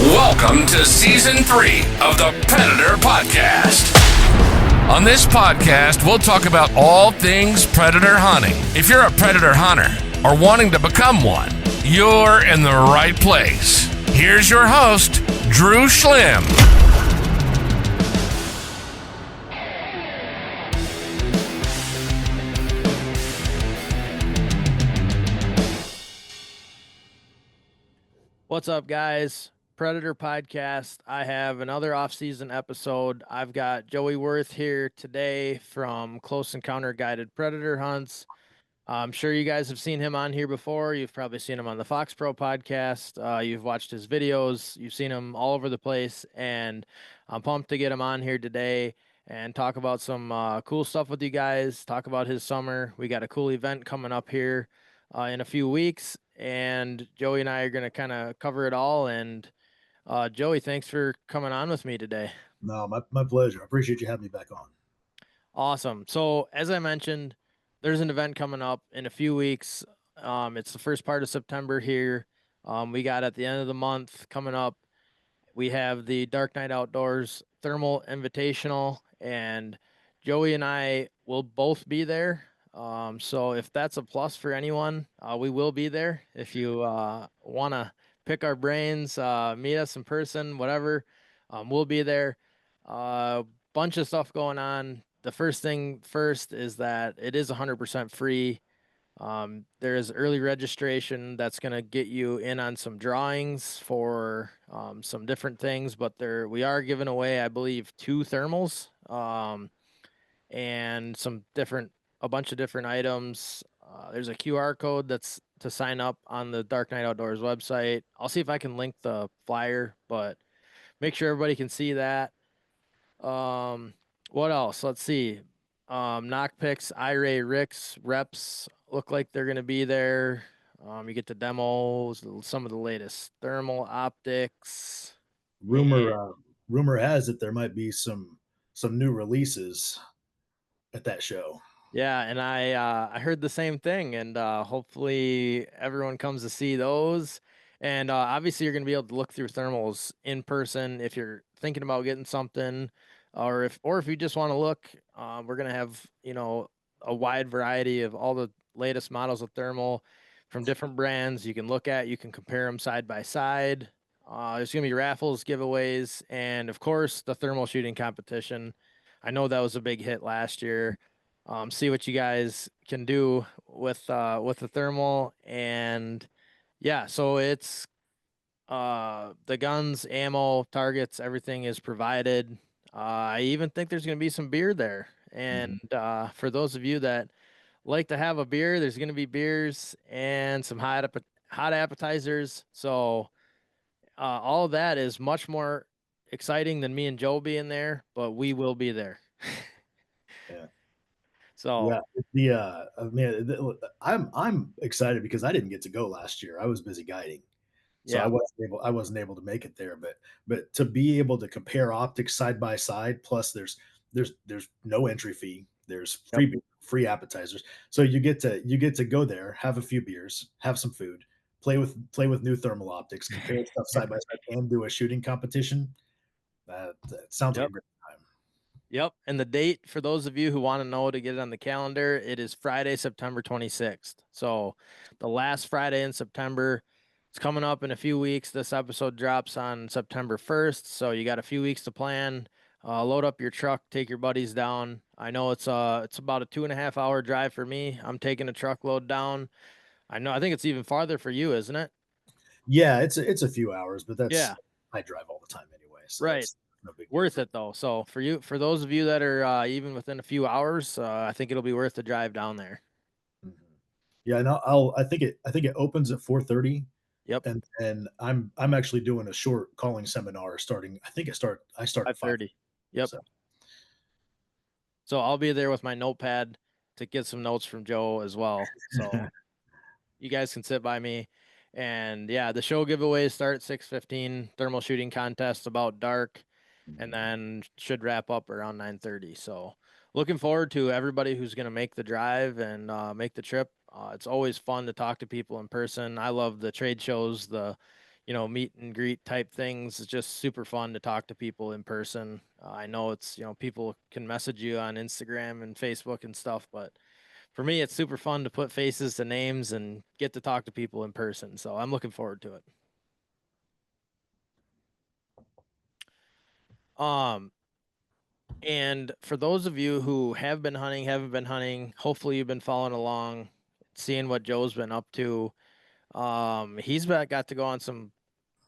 Welcome to Season 3 of the Predator Podcast. On this podcast, we'll talk about all things predator hunting. If you're a predator hunter or wanting to become one, you're in the right place. Here's your host, Drew Schlim. What's up, guys? Predator Podcast. I have another off-season episode. I've got Joey Wirth here today from Close Encounter Guided Predator Hunts. I'm sure you guys have seen him on here before. You've probably seen him on the Fox Pro podcast. You've watched his videos. You've seen him all over the place, and I'm pumped to get him on here today and talk about some cool stuff with you guys, talk about his summer. We got a cool event coming up here in a few weeks, and Joey and I are going to kind of cover it all. And Joey, thanks for coming on with me today. No, my pleasure. I appreciate you having me back on. Awesome. So as I mentioned, there's an event coming up in a few weeks. It's the first part of September here. We got at the end of the month coming up, we have the Dark Night Outdoors Thermal Invitational, and Joey and I will both be there. So if that's a plus for anyone, we will be there. If you want to pick our brains, meet us in person, whatever, we'll be there. Bunch of stuff going on. The first thing first is that it is 100% free. There is early registration that's going to get you in on some drawings for some different things, but we are giving away, I believe, 2 thermals and a bunch of different items. There's a QR code that's to sign up on the Dark Night Outdoors website. I'll see if I can link the flyer, but make sure everybody can see that. What else? Let's see. Knock picks, IRA Ricks reps look like they're going to be there. You get to demo some of the latest thermal optics. Rumor has it there might be some new releases at that show. Yeah, and I heard the same thing, and hopefully everyone comes to see those. And obviously you're going to be able to look through thermals in person if you're thinking about getting something, or if you just want to look. We're going to have, a wide variety of all the latest models of thermal from different brands you can look at. You can compare them side by side. There's going to be raffles, giveaways, and of course the thermal shooting competition. I know that was a big hit last year. See what you guys can do with the thermal. And yeah, so it's the guns, ammo, targets, everything is provided. I even think there's going to be some beer there. And for those of you that like to have a beer, there's going to be beers and some hot appetizers. So all of that is much more exciting than me and Joe being there, but we will be there. Yeah. So yeah, I'm excited because I didn't get to go last year. I was busy guiding, so yeah, I wasn't able to make it there. But to be able to compare optics side by side, plus there's no entry fee. There's free appetizers, so you get to go there, have a few beers, have some food, play with new thermal optics, compare stuff side by side, and do a shooting competition. That sounds like a great time. Yep. And the date, for those of you who want to know to get it on the calendar, it is Friday, September 26th. So the last Friday in September. It's coming up in a few weeks. This episode drops on September 1st. So you got a few weeks to plan. Load up your truck, take your buddies down. I know it's about a 2.5 hour drive for me. I'm taking a truckload down. I think it's even farther for you, isn't it? Yeah, it's a few hours, but I drive all the time anyway. So right. No big worth it though. So for those of you that are even within a few hours, I think it'll be worth the drive down there. Yeah, and I think it opens at 4:30. Yep. And I'm actually doing a short calling seminar starting. I start at 5:30. Yep. So I'll be there with my notepad to get some notes from Joe as well. So you guys can sit by me. And yeah, the show giveaways start at 6:15. Thermal shooting contest about dark, and then should wrap up around 9:30. So looking forward to everybody who's going to make the drive and make the trip It's always fun to talk to people in person. I love the trade shows, the meet and greet type things. It's just super fun to talk to people in person. I know it's people can message you on Instagram and Facebook and stuff, but for me, it's super fun to put faces to names and get to talk to people in person. So I'm looking forward to it. Um, and for those of you who have been hunting, haven't been hunting, hopefully you've been following along, seeing what Joe's been up to. Got to go on some,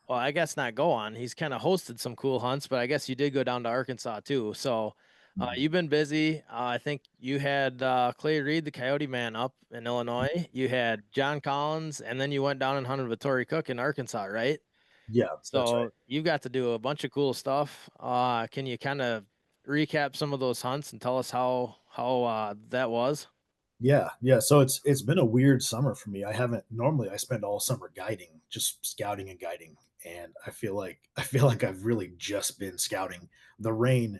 well, I guess not go on. He's kind of hosted some cool hunts, but I guess you did go down to Arkansas too. So Mhm. you've been busy. I think you had Clay Reed, the Coyote Man, up in Illinois. You had John Collins, and then you went down and hunted with Tori Cook in Arkansas, right? Yeah, that's right. So you've got to do a bunch of cool stuff. Can you kind of recap some of those hunts and tell us how that was? Yeah, yeah. So it's been a weird summer for me. I haven't normally I spend all summer guiding, just scouting and guiding. And I feel like I've really just been scouting. The rain,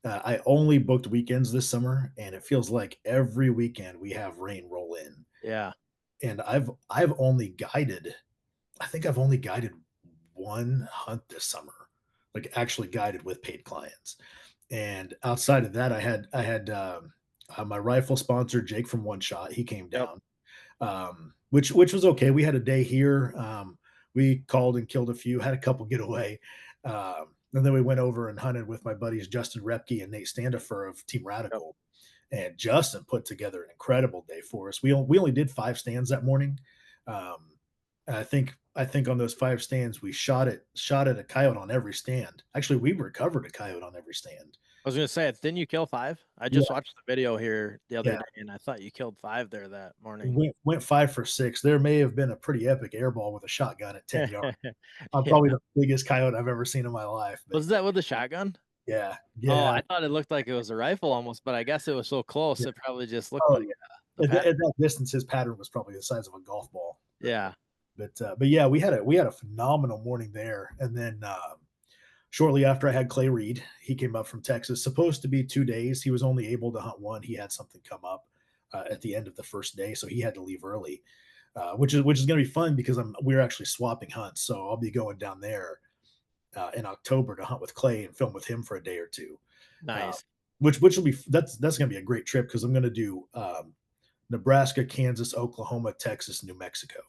I only booked weekends this summer, and it feels like every weekend we have rain roll in. Yeah. And I've only guided, I think I've only guided one hunt this summer, like actually guided with paid clients. And outside of that, I had my rifle sponsor Jake from One Shot. He came Yep. down, which was okay. We had a day here. We called and killed a few, had a couple get away, and then we went over and hunted with my buddies Justin Repke and Nate Standifer of Team Yep. Radical. And Justin put together an incredible day for us. We only did 5 stands that morning. Um, I think on those 5 stands we shot at a coyote on every stand. Actually, we recovered a coyote on every stand. I was gonna say, didn't you kill 5? I Yeah, just watched the video here the other yeah. day, and I thought you killed 5 there that morning. Went 5 for 6. There may have been a pretty epic airball with a shotgun at 10 yards. Yeah. Probably the biggest coyote I've ever seen in my life. But Was that with a shotgun? yeah, Oh, yeah, I thought it looked like it was a rifle almost, but I guess it was so close, yeah. it probably just looked Oh like, the yeah. At, pattern. at that distance, his pattern was probably the size of a golf ball. Yeah. But yeah, we had a phenomenal morning there, and then shortly after I had Clay Reed, he came up from Texas. Supposed to be 2 days, he was only able to hunt one. He had something come up at the end of the first day, so he had to leave early, which is going to be fun because we're actually swapping hunts. So I'll be going down there in October to hunt with Clay and film with him for a day or two, uh, Nice. which will be that's going to be a great trip because I'm going to do Nebraska, Kansas, Oklahoma, Texas, New Mexico.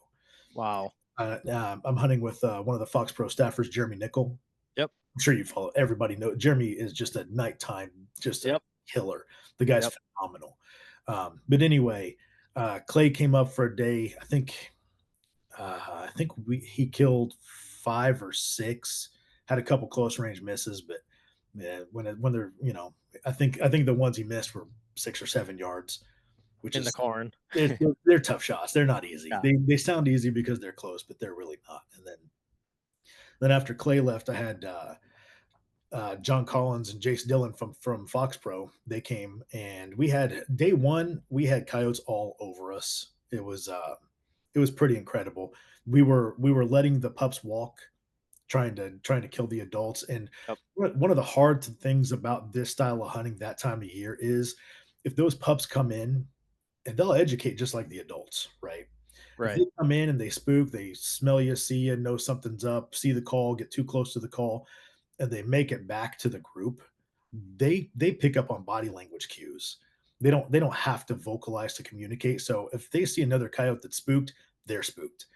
Wow. I'm hunting with one of the Fox Pro staffers, Jeremy Nickel. Yep. I'm sure you follow. Everybody know Jeremy is just a nighttime, just a Yep. killer. The guy's Yep. phenomenal. But anyway, Clay came up for a day. I think he killed 5 or 6. Had a couple close range misses, but yeah, when they're I think the ones he missed were 6 or 7 yards, which In the is corn. they're tough shots. They're not easy. Yeah. They sound easy because they're close, but they're really not. And then after Clay left, I had John Collins and Jace Dillon from Fox Pro. They came and we had day one. We had coyotes all over us. It was pretty incredible. We were letting the pups walk, trying to kill the adults. And Yep. one of the hard things about this style of hunting that time of year is if those pups come in and they'll educate just like the adults, right? If Right. they come in and they spook, they smell you, see you, know something's up, see the call, get too close to the call, and they make it back to the group, they pick up on body language cues. They don't have to vocalize to communicate. So if they see another coyote that's spooked, they're spooked.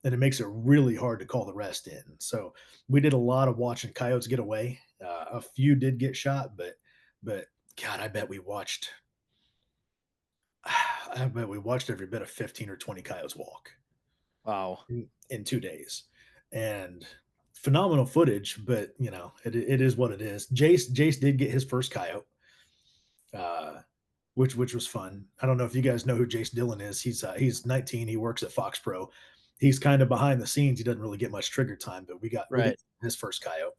And it makes it really hard to call the rest in. So we did a lot of watching coyotes get away. A few did get shot, but God, I bet we watched every bit of 15 or 20 coyotes walk Wow. in 2 days, and phenomenal footage. But it is what it is. Jace did get his first coyote, uh, which was fun. I don't know if you guys know who Jace Dillon is. He's 19. He works at Fox Pro. He's kind of behind the scenes. He doesn't really get much trigger time, but we got Right. his first coyote.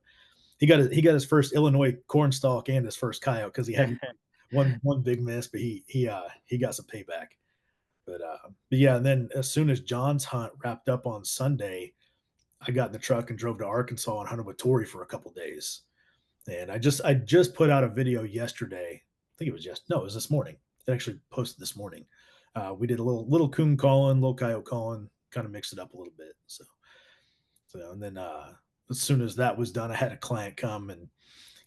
He got his first Illinois corn stalk and his first coyote because he had one big miss, but he got some payback. But yeah, and then as soon as John's hunt wrapped up on Sunday, I got in the truck and drove to Arkansas and hunted with Tori for a couple days. And I just put out a video yesterday. I think it was no, it was this morning. It actually posted this morning. We did a little coon calling, little coyote calling, kind of mixed it up a little bit. So and then as soon as that was done, I had a client come and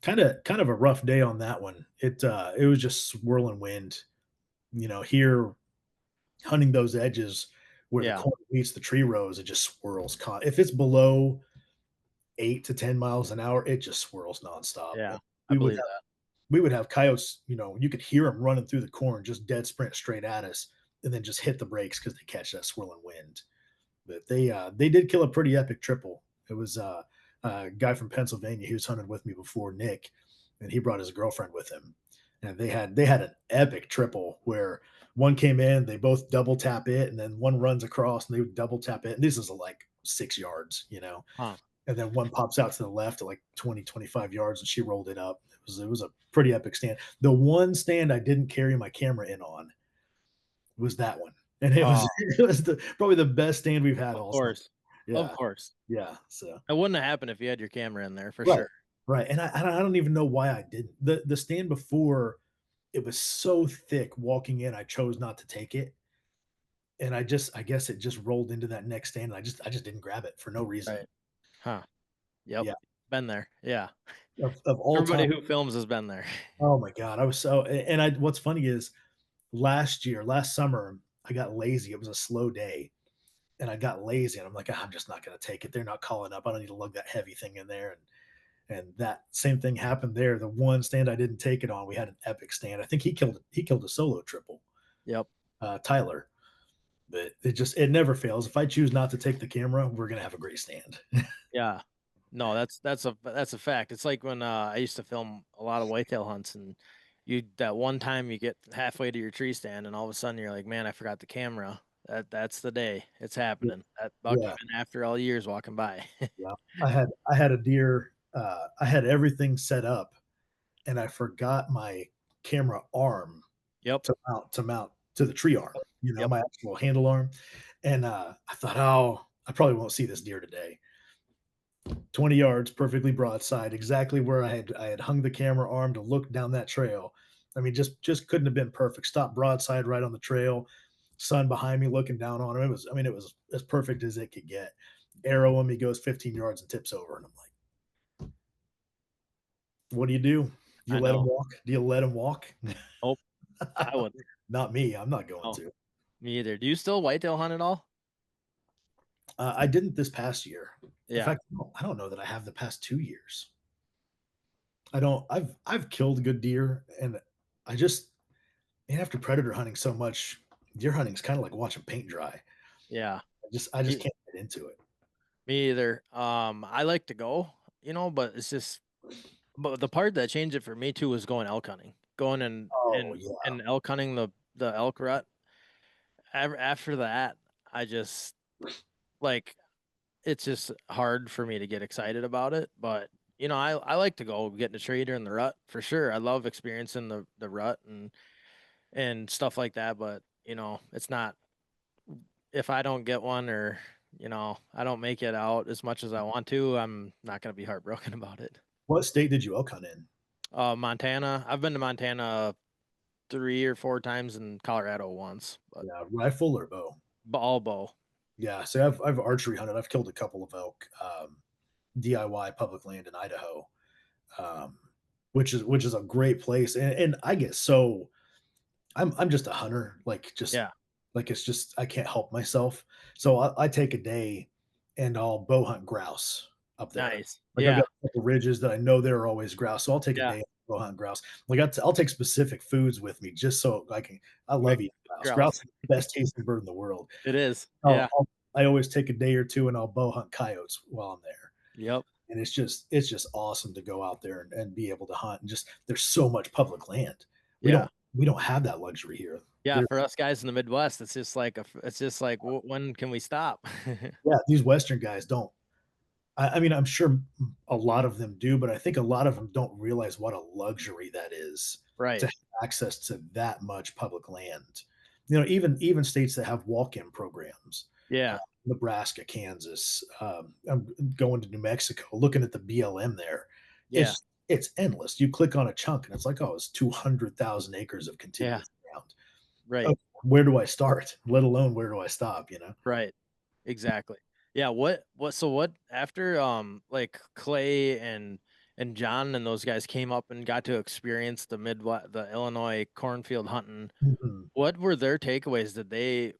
kind of a rough day on that one. It was just swirling wind. Here hunting those edges where the Yeah. corner meets the tree rows, it just swirls. If it's below 8 to 10 miles an hour, it just swirls nonstop. Yeah. I We would believe have that. we would have coyotes. You could hear them running through the corn, just dead sprint straight at us, and then just hit the brakes because they catch that swirling wind. But they did kill a pretty epic triple. It was a guy from Pennsylvania. He was hunting with me before, Nick, and he brought his girlfriend with him. And they had an epic triple where one came in, they both double tap it, and then one runs across and they would double tap it. And this is like 6 yards. Huh. And then one pops out to the left at like 20, 25 yards, and she rolled it up. It was a pretty epic stand. The one stand I didn't carry my camera in on was that one. And it was Oh, it was probably the best stand we've had of all summer. course. Of Yeah, course. yeah. So It wouldn't have happened if you had your camera in there for right, sure. right. And I don't even know why I didn't. The stand before, it was so thick walking in, I chose not to take it. And I guess it just rolled into that next stand. And I just didn't grab it for no reason. Right. Huh. Yep. Yeah. Been there. Yeah. Of all Everybody time. who films has been there. Oh my God. I was so and I what's funny is last summer, I got lazy. It was a slow day. And I got lazy and I'm like, "Ah, I'm just not gonna take it. They're not calling up. I don't need to lug that heavy thing in there." And that same thing happened there. The one stand I didn't take it on, we had an epic stand. I think he killed a solo triple, Yep. Tyler. But it never fails. If I choose not to take the camera, we're gonna have a great stand. Yeah. No, that's a fact. It's like when I used to film a lot of whitetail hunts, and that one time you get halfway to your tree stand and all of a sudden you're like, man, I forgot the camera. That's the day. It's happening. That buck Yeah, came in after all years walking by. yeah. I had a deer. I had everything set up, and I forgot my camera arm Yep. to mount to the tree arm. Yep. My actual handle arm. And I thought, oh, I probably won't see this deer today. 20 yards, perfectly broadside, exactly where I had hung the camera arm to look down that trail. I mean, just couldn't have been perfect. Stop broadside right on the trail. Sun behind me looking down on him. It was as perfect as it could get. Arrow him, he goes 15 yards and tips over. And I'm like, what do you do? Do you I let him know. walk? Do you let him walk? Nope. I wouldn't. Not me. I'm not going No, to. me either. Do you still whitetail hunt at all? I didn't this past year. In Yeah. fact, I don't know that I have the past 2 years. I don't. I've killed a good deer, and I just man, after predator hunting so much, deer hunting is kind of like watching paint dry. Yeah. I just Me, can't get into it. me either. I like to go, but it's just but the part that changed it for me too was going elk hunting. Going and Oh and yeah, and elk hunting the elk rut. After that, I just like it's just hard for me to get excited about it. But I like to go get in the tree during the rut for sure. I love experiencing the rut and stuff like that. But it's not if I don't get one or I don't make it out as much as I want to. I'm not gonna be heartbroken about it. what state did you elk hunt in? Montana. I've been to Montana 3 or 4 times and Colorado once, but Yeah, rifle or bow? all bow. Yeah, so I've archery hunted. I've killed a couple of elk, DIY public land in Idaho, um, which is a great place. And I get so I'm just a hunter, Yeah, like it's just I can't help myself. So I take a day and I'll bow hunt grouse up there. nice. Like I've Yeah, got a couple ridges that I know there are always grouse, so I'll take a yeah. day and bow hunt grouse. Like I'll take specific foods with me just so I can. I love Make eating grouse. Grouse grouse. is the best tasting bird in the world. It is. Oh, Yeah. I always take a day or two and I'll bow hunt coyotes while I'm there. Yep. And it's just awesome to go out there and be able to hunt. And just there's so much public land. We Yeah. don't we don't have that luxury here. Yeah. There, For us guys in the Midwest, it's just like, when can we stop? yeah, these Western guys don't. I mean, I'm sure a lot of them do, but I think a lot of them don't realize what a luxury that is to Right. have access to that much public land. Even states that have walk-in programs, uh, Yeah. Nebraska, Kansas. I'm going to New Mexico, looking at the BLM there. Yeah. It's endless. You click on a chunk, and it's like, oh, it's 200,000 acres of Yeah. contiguous ground. Right. Of where do I start? Let alone where do I stop? Right. Exactly. Yeah, what after, like, Clay and John and those guys came up and got to experience the Illinois cornfield hunting, Mhm. what were their takeaways?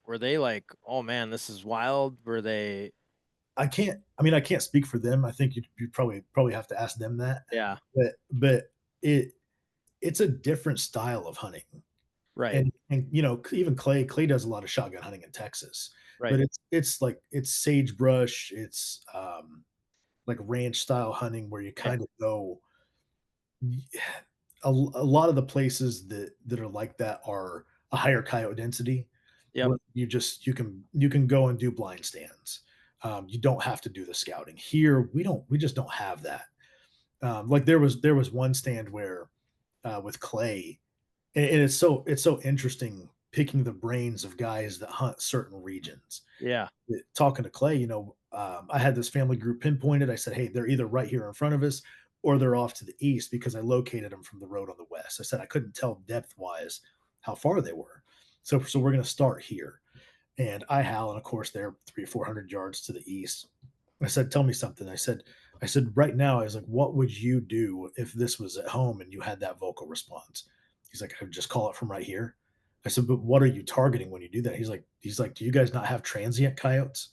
Were they like, "Oh, man, this is wild?" Were they I can't speak for them. I think you probably have to ask them that. Yeah, But it's a different style of hunting. right, And even Clay does a lot of shotgun hunting in Texas, but right. it's like it's sagebrush, it's like ranch style hunting where you Yeah, kind of go a lot of the places that are like that are a higher coyote density yep, where you can go and do blind stands. You don't have to do the scouting. Here we just don't have that. Like there was one stand where with Clay, and it's so interesting picking the brains of guys that hunt certain regions. yeah, Talking to Clay, I had this family group pinpointed. I said, "Hey, they're either right here in front of us or they're off to the east," because I located them from the road on the west. I said I couldn't tell depth wise how far they were. So we're going to start here. And I Hal, and of course they're 300 or 400 yards to the east. I said, "Tell me something." I said, "Right now," I was like, "What would you do if this was at home and you had that vocal response?" He's like, "I would just call it from right here." I said, "But what are you targeting when you do that?" He's like, "Do you guys not have transient coyotes?"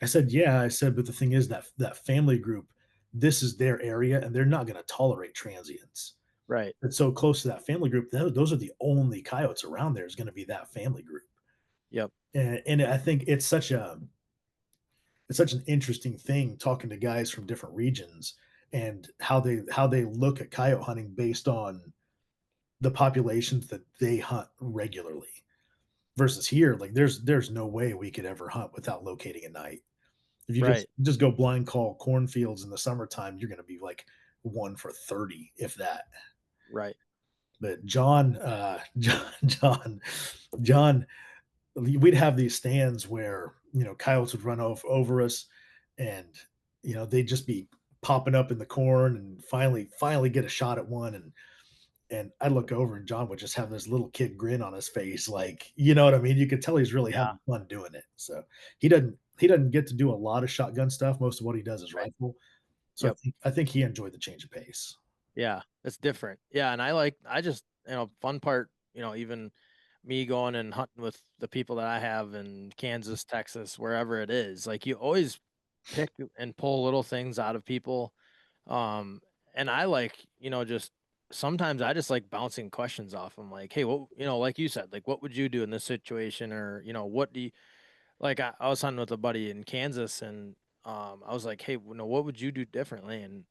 I said, "Yeah." I said, "But the thing is that family group, this is their area, and they're not going to tolerate transients." right, And so close to that family group, those are the only coyotes around there is going to be that family group. yep, And I think it's such an interesting thing talking to guys from different regions and how they look at coyote hunting based on the populations that they hunt regularly versus here. Like there's no way we could ever hunt without locating at night. If you just right, just go blind call cornfields in the summertime, you're going to be like 1 for 30, if that. right, But John, John, we'd have these stands where coyotes would run over us, and they'd just be popping up in the corn, and finally get a shot at one, and I'd look over, and John would just have this little kid grin on his face, like, you know what I mean? You could tell he's really yeah, having fun doing it. So he doesn't get to do a lot of shotgun stuff. Most of what he does is right, rifle. So I yep. think I think he enjoyed the change of pace. Yeah, it's different. Yeah, and I just, fun part, even me going and hunting with the people that I have in Kansas, Texas, wherever it is, like you always pick and pull little things out of people. Um, and I like, just sometimes I just like bouncing questions off them, like, hey, what, like you said, like, what would you do in this situation? Or, what do you like, I was hunting with a buddy in Kansas, and, I was like, "Hey, what would you do differently?" And,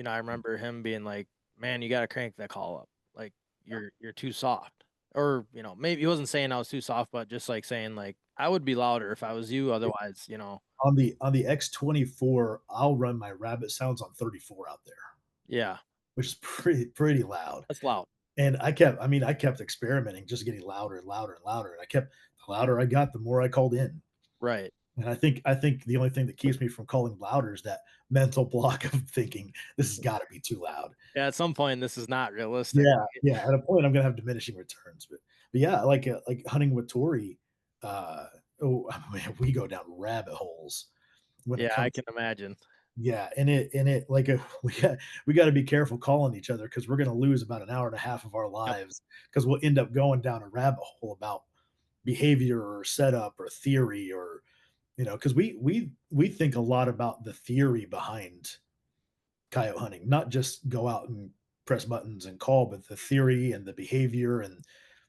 I remember him being like, "Man, you gotta crank that call up. Like, you're too soft." Or, maybe he wasn't saying I was too soft, but just, like, saying, like, "I would be louder if I was you, otherwise," On the X24, I'll run my rabbit sounds on 34 out there, Yeah, which is pretty loud. that's loud. And I kept experimenting, just getting louder and louder and louder. And the louder I got, the more I called in. Right. And I think the only thing that keeps me from calling louder is that mental block of thinking this has got to be too loud. Yeah, at some point, this is not realistic. Yeah, yeah. At a point, I'm gonna have diminishing returns. But yeah, like hunting with Tori. Uh, oh man, we go down rabbit holes when it Yeah, I comes. can imagine. Yeah, and it like we got to be careful calling each other because we're gonna lose about an hour and a half of our Yep, lives because we'll end up going down a rabbit hole about behavior or setup or theory or because we think a lot about the theory behind coyote hunting, not just go out and press buttons and call, but the theory and the behavior and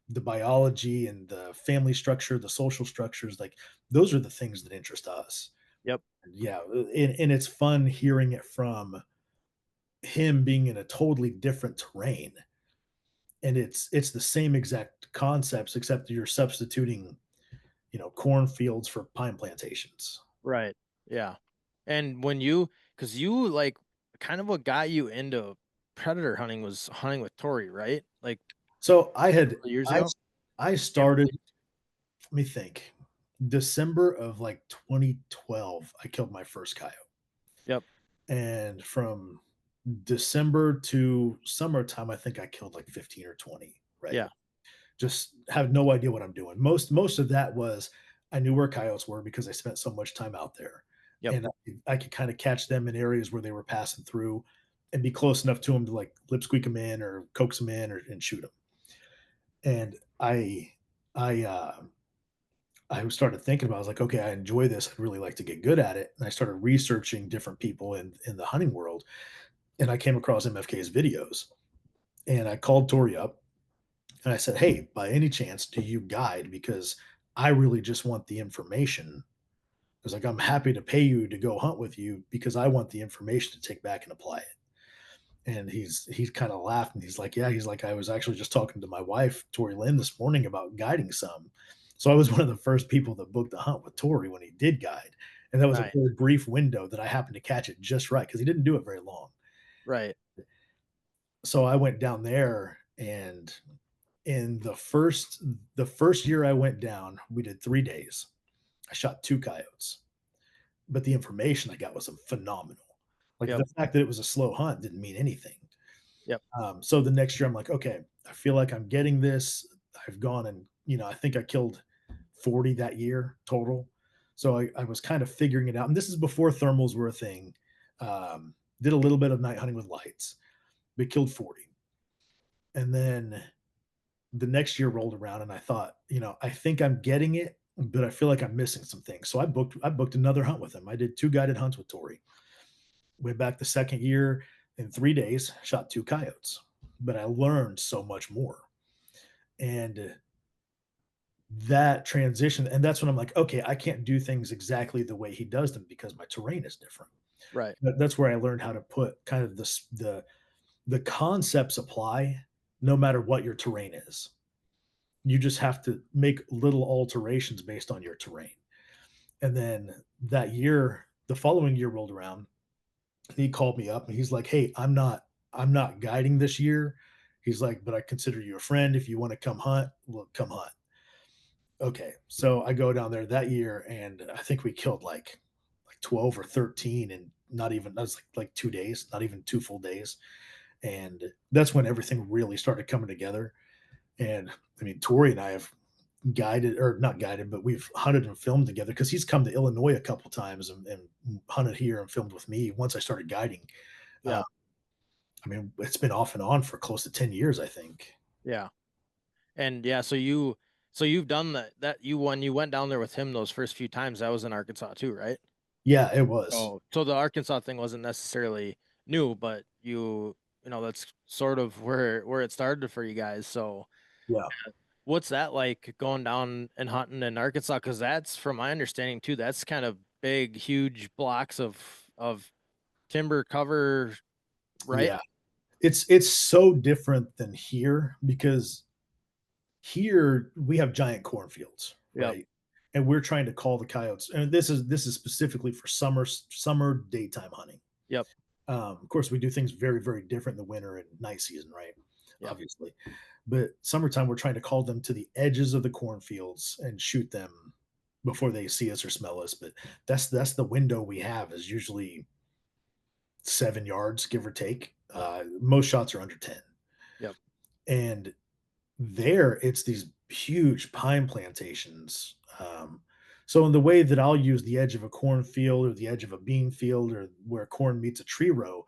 the biology and the family structure, the social structures, like those are the things that interest us. yep, Yeah, and it's fun hearing it from him being in a totally different terrain, and it's the same exact concepts except you're substituting cornfields for pine plantations. right, yeah. And when you 'cause you, like, kind of what got you into predator hunting was hunting with Tori, right? Like, So a couple years I ago? I Can't started, relate. let me think, December of like 2012 I killed my first coyote, Yep, and from December to summertime I think I killed like 15 or 20, right? yeah, just have no idea what I'm doing. Most of that was I knew where coyotes were because I spent so much time out there, Yep. and I could kind of catch them in areas where they were passing through, and be close enough to them to like lip squeak them in or coax them in or and shoot them. And I I started thinking about. I was like, okay, I enjoy this. I'd really like to get good at it. And I started researching different people in the hunting world, and I came across MFK's videos. And I called Tori up and I said, "Hey, by any chance, do you guide? Because I really just want the information. I was like, I'm happy to pay you to go hunt with you because I want the information to take back and apply it." And he's kind of laughed and he's like, "Yeah," he's like, "I was actually just talking to my wife, Tori Lynn, this morning about guiding some." So I was one of the first people that booked a hunt with Tori when he did guide. And that was a Right. very brief window that I happened to catch it just right because he didn't do it very long. Right. So I went down there, and in the first year I went down, we did 3 days. I shot two coyotes, but the information I got was phenomenal. Like Yep. the fact that it was a slow hunt didn't mean anything. Yep. So the next year I'm like, okay, I feel like I'm getting this. I've gone and I think I killed 40 that year total. So I was kind of figuring it out. And this is before thermals were a thing. Did a little bit of night hunting with lights, but killed 40. And then the next year rolled around and I thought, I think I'm getting it, but I feel like I'm missing some things. So I booked another hunt with him. I did two guided hunts with Tori. Went back the second year in 3 days, shot two coyotes. But I learned so much more. And that transition, and that's when I'm like, okay, I can't do things exactly the way he does them because my terrain is different. Right. That's where I learned how to put kind of the concepts apply no matter what your terrain is. You just have to make little alterations based on your terrain. And then the following year rolled around, and he called me up and he's like, "Hey, I'm not guiding this year." He's like, "But I consider you a friend. If you want to come hunt, we'll come hunt." Okay. So I go down there that year and I think we killed like 12 or 13 and not even, that was like 2 days, not even two full days. And that's when everything really started coming together. And I mean, Tori and I have guided, or not guided, but we've hunted and filmed together because he's come to Illinois a couple times and hunted here and filmed with me once I started guiding. Uh, Yeah. I mean, it's been off and on for close to 10 years, I think. Yeah. And yeah, so you've done that you when you went down there with him those first few times, that was in Arkansas too, right? Yeah, it was. So the Arkansas thing wasn't necessarily new, but that's sort of where it started for you guys. So Yeah. what's that like going down and hunting in Arkansas? Because that's from my understanding too, that's kind of big, huge blocks of timber cover, right? Yeah. It's so different than here because here we have giant cornfields, Yep. right? And we're trying to call the coyotes. And this is specifically for summer daytime hunting. Yep. Of course, we do things very, very different in the winter and night season, right? Yep. Obviously. But summertime, we're trying to call them to the edges of the cornfields and shoot them before they see us or smell us. But that's the window we have is usually 7 yards, give or take. Most shots are under 10. Yep. And there, it's these huge pine plantations. So in the way that I'll use the edge of a cornfield or the edge of a bean field or where corn meets a tree row,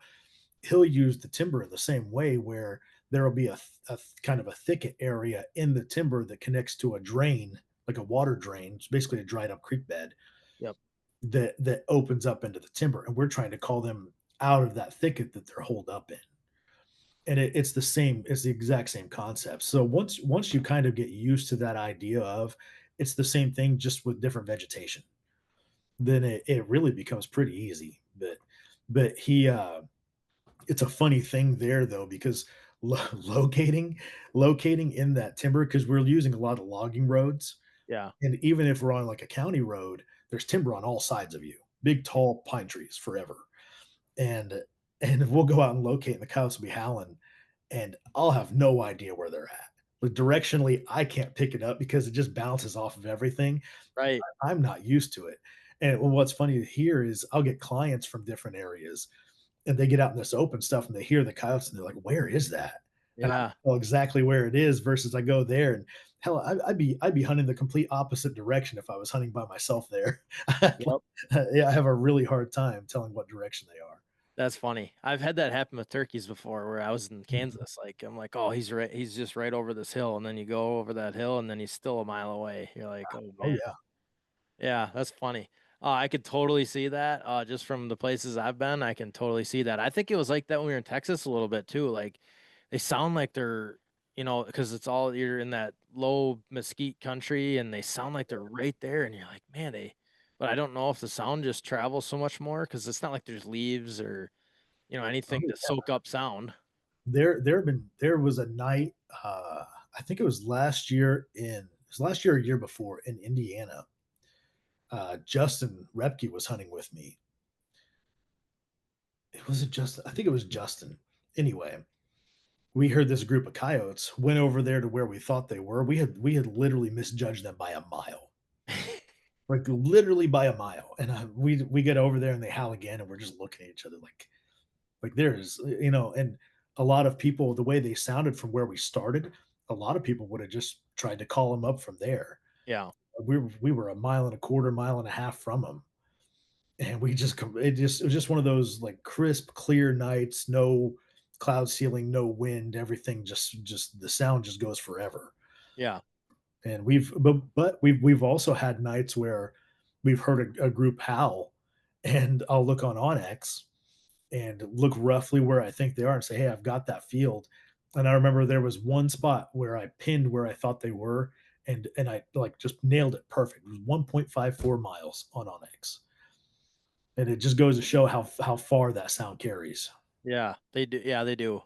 he'll use the timber in the same way where there will be a kind of a thicket area in the timber that connects to a drain, like a water drain. It's basically a dried up creek bed Yep. that opens up into the timber. And we're trying to call them out of that thicket that they're holed up in. And it's the exact same concept. So once you kind of get used to that idea of it's the same thing just with different vegetation, then it really becomes pretty easy. But he it's a funny thing there though because locating in that timber because we're using a lot of logging roads, Yeah. and even if we're on like a county road, there's timber on all sides of you, big tall pine trees forever. And we'll go out and locate and the coyotes will be howling and I'll have no idea where they're at. But directionally, I can't pick it up because it just bounces off of everything. Right. I'm not used to it. And what's funny to hear is I'll get clients from different areas and they get out in this open stuff and they hear the coyotes and they're like, "Where is that?" and I Yeah. know exactly where it is versus I go there and hell, I'd be hunting the complete opposite direction if I was hunting by myself there. Yep. Yeah, I have a really hard time telling what direction they are. That's funny. I've had that happen with turkeys before where I was in Mhm. Kansas. Like, I'm like, oh, he's just right over this hill. And then you go over that hill and then he's still a mile away. You're like, oh Oh man. yeah. Yeah, that's funny. I could totally see that. Just from the places I've been, I can totally see that. I think it was like that when we were in Texas a little bit too. Like they sound like they're, because it's all you're in that low mesquite country and they sound like they're right there. And you're like, man, but I don't know if the sound just travels so much more because it's not like there's leaves or, Oh, anything to yeah. soak up sound. There was a night, I think it was last year or year before in Indiana. Justin Repke was hunting with me. It wasn't Justin. I think it was Justin. Anyway, we heard this group of coyotes went over there to where we thought they were. We had literally misjudged them by a mile, like literally by a mile. And we get over there and they howl again, and we're just looking at each other like there's and a lot of people the way they sounded from where we started, a lot of people would have just tried to call them up from there. Yeah. We were a mile and a quarter, mile and a half from them, and it was just one of those like crisp, clear nights, no cloud ceiling, no wind, everything just the sound just goes forever. Yeah. And we've also had nights where we've heard a group howl, and I'll look on Onyx and look roughly where I think they are and say, "Hey, I've got that field." And I remember there was one spot where I pinned where I thought they were, and I like just nailed it perfect. It was 1.54 miles on Onyx, and it just goes to show how far that sound carries. Yeah. They do. Yeah, they do.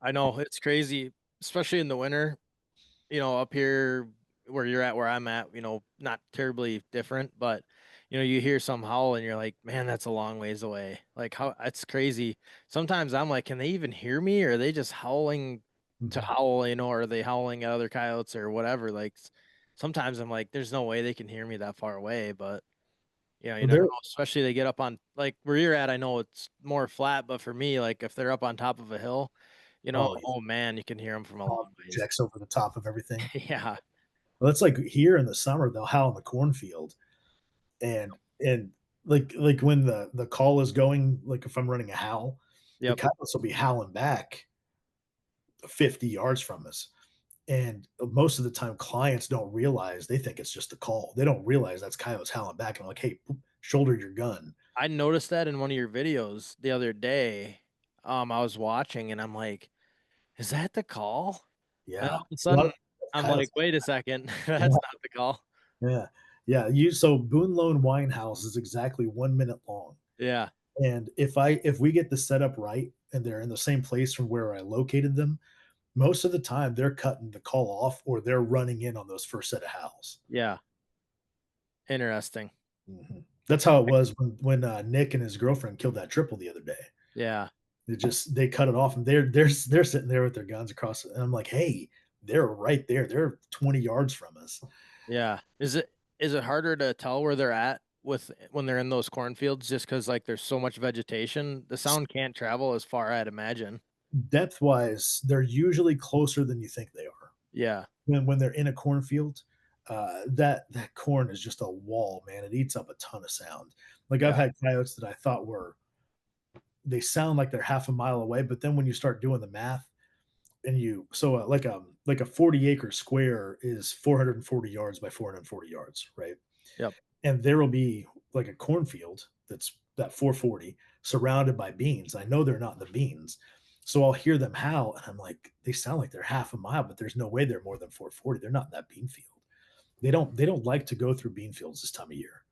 I know it's crazy, especially in the winter. Up here where you're at, where I'm at, not terribly different, but you hear some howl and you're like, man, that's a long ways away. Like how that's crazy. Sometimes I'm like, can they even hear me? Or are they just howling to Mhm. howl, or are they howling at other coyotes or whatever? Like sometimes I'm like, there's no way they can hear me that far away, but you Well, never there, know, especially they get up on like where you're at. I know it's more flat, but for me, like if they're up on top of a hill, oh, yeah, oh man, you can hear them from a long ways. projects over the top of everything. Yeah. Well, it's like here in the summer they'll howl in the cornfield, and like when the call is going, like if I'm running a howl, the Yep. coyotes will be howling back 50 yards from us. And most of the time, clients don't realize they think it's just a call. They don't realize that's coyotes howling back. And I'm like, hey, shoulder your gun. I noticed that in one of your videos the other day. I was watching and I'm like, is that the call? And Yeah. all of a A lot of sudden, I'm like, coyotes. wait a second, that's Yeah. not the call. Yeah. Yeah. So Boone Lone Wine House is exactly 1 minute long. Yeah. And if we get the setup right and they're in the same place from where I located them, most of the time they're cutting the call off or they're running in on those first set of howls. Yeah. Interesting. That's how it was when Nick and his girlfriend killed that triple the other day. Yeah. They cut it off and they're sitting there with their guns across it. And I'm like, hey, they're right there. They're 20 yards from us. Yeah. Is it harder to tell where they're at with when they're in those cornfields just because like there's so much vegetation? The sound can't travel as far, I'd imagine. Depth wise, they're usually closer than you think they are. Yeah. When they're in a cornfield, that corn is just a wall, man. It eats up a ton of sound. Like I've Yeah. had coyotes that I thought they sound like they're half a mile away, but then when you start doing the math, and like a 40-acre square is 440 yards by 440 yards, right? Yep. And there will be like a cornfield that's that 440 surrounded by beans. I know they're not in the beans, so I'll hear them howl and I'm like, they sound like they're half a mile, but there's no way they're more than 440. They're not in that bean field. They don't like to go through bean fields this time of year.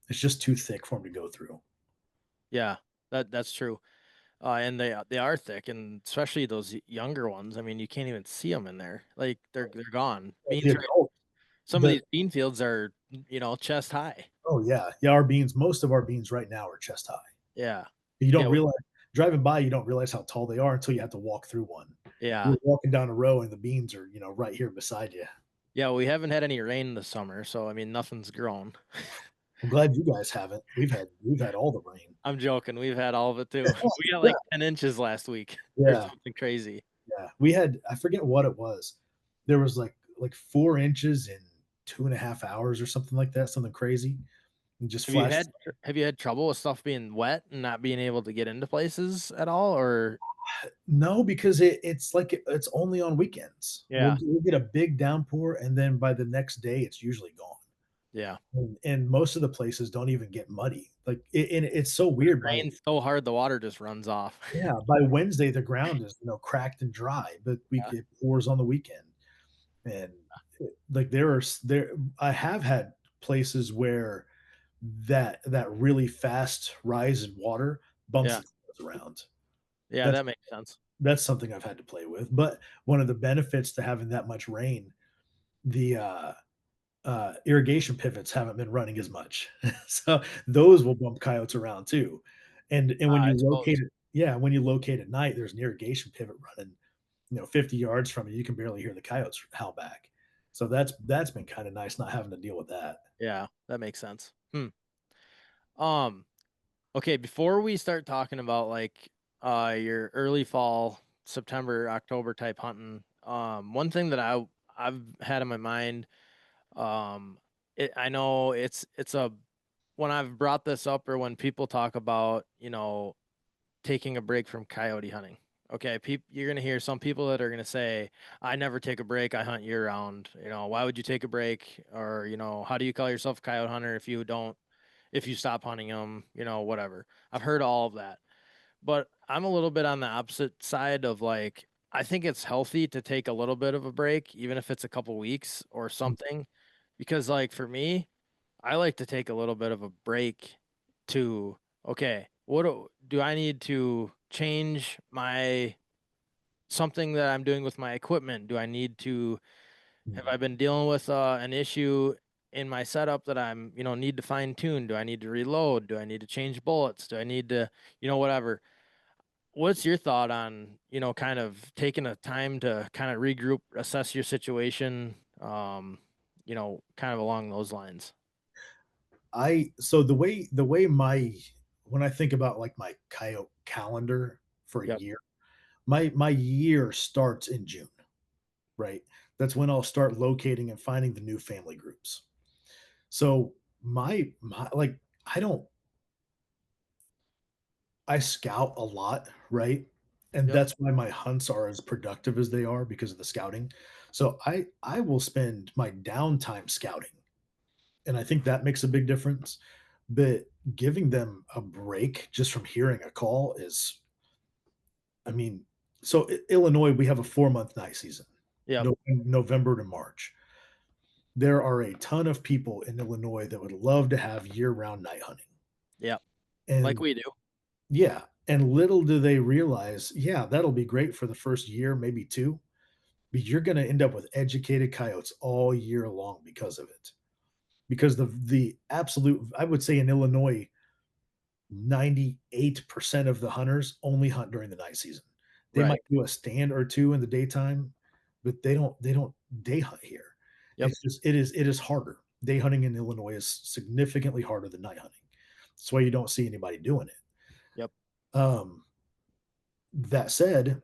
It's just too thick for them to go through. Yeah. That's true. And they are thick, and especially those younger ones. I mean, you can't even see them in there. Like they're gone. The Beans are adult, some of the these bean fields are chest high. oh yeah, our beans. Most of our beans right now are chest high. Yeah, You yeah, don't realize driving by, you don't realize how tall they are until you have to walk through one. yeah, You're walking down a row and the beans are, right here beside you. yeah. We haven't had any rain this summer, so I mean nothing's grown. I'm glad you guys haven't. We've had all the rain. I'm joking. We've had all of it too. We got Yeah, like 10 inches last week or yeah. something crazy. Yeah, we had I forget what it was. There was like 4 inches in 2.5 hours or something like that, something crazy, and just flashed. Have you had trouble with stuff being wet and not being able to get into places at all? Or No, because it's like it's only on weekends. yeah, We'll get a big downpour, and then by the next day, it's usually gone. yeah. And most of the places don't even get muddy. Like, and it's so When it weird. rains so hard, the water just runs off. By Wednesday, the ground is, cracked and dry, but Yeah, it pours on the weekend. And like there, I have had places where that really fast rise in water bumps yeah, the cars around. yeah. That's That makes sense. that's something I've had to play with. But one of the benefits to having that much rain, the irrigation pivots haven't been running as much, so those will bump coyotes around too. And when I you locate suppose. it, yeah, when you locate at night, there's an irrigation pivot running, 50 yards from you. You can barely hear the coyotes howl back. So that's been kind of nice not having to deal with that. Yeah, that makes sense. Hmm. Um. Okay, before we start talking about like your early fall, September, October type hunting, one thing that I've had in my mind, um I know it's a when I've brought this up or when people talk about, taking a break from coyote hunting. Okay, you're gonna hear some people that are gonna say, "I never take a break. I hunt year round." Why would you take a break? Or how do you call yourself a coyote hunter if you don't, if you stop hunting them? Whatever. I've heard all of that, but I'm a little bit on the opposite side of like I think it's healthy to take a little bit of a break, even if it's a couple weeks or something, because like for me, I like to take a little bit of a break to, okay, do I need to change my something that I'm doing with my equipment? Do I need to, have I Mhm. been dealing with an issue in my setup that I'm, need to fine tune? Do I need to reload? Do I need to change bullets? Do I need to, whatever? What's your thought on, kind of taking a time to kind of regroup, assess your situation, kind of along those lines? I so the way my when I think about like my coyote calendar for a Yep. year, my year starts in June, right? That's when I'll start locating and finding the new family groups. So my like I don't I scout a lot, right? And Yep. that's why my hunts are as productive as they are because of the scouting. So I will spend my downtime scouting. And I think that makes a big difference. But giving them a break just from hearing a call is, I mean, so Illinois, we have a 4 month night season, Yep. November to March. There are a ton of people in Illinois that would love to have year round night hunting. Yep. Like And we do. yeah, and little do they realize, yeah, that'll be great for the first year, maybe two, but you're going to end up with educated coyotes all year long because of it. Because the absolute, I would say in Illinois, 98% of the hunters only hunt during the night season. They might Right. do a stand or two in the daytime, but they don't day hunt here. Yep. It is harder. Day hunting in Illinois is significantly harder than night hunting. That's why you don't see anybody doing it. Yep. Um, that said,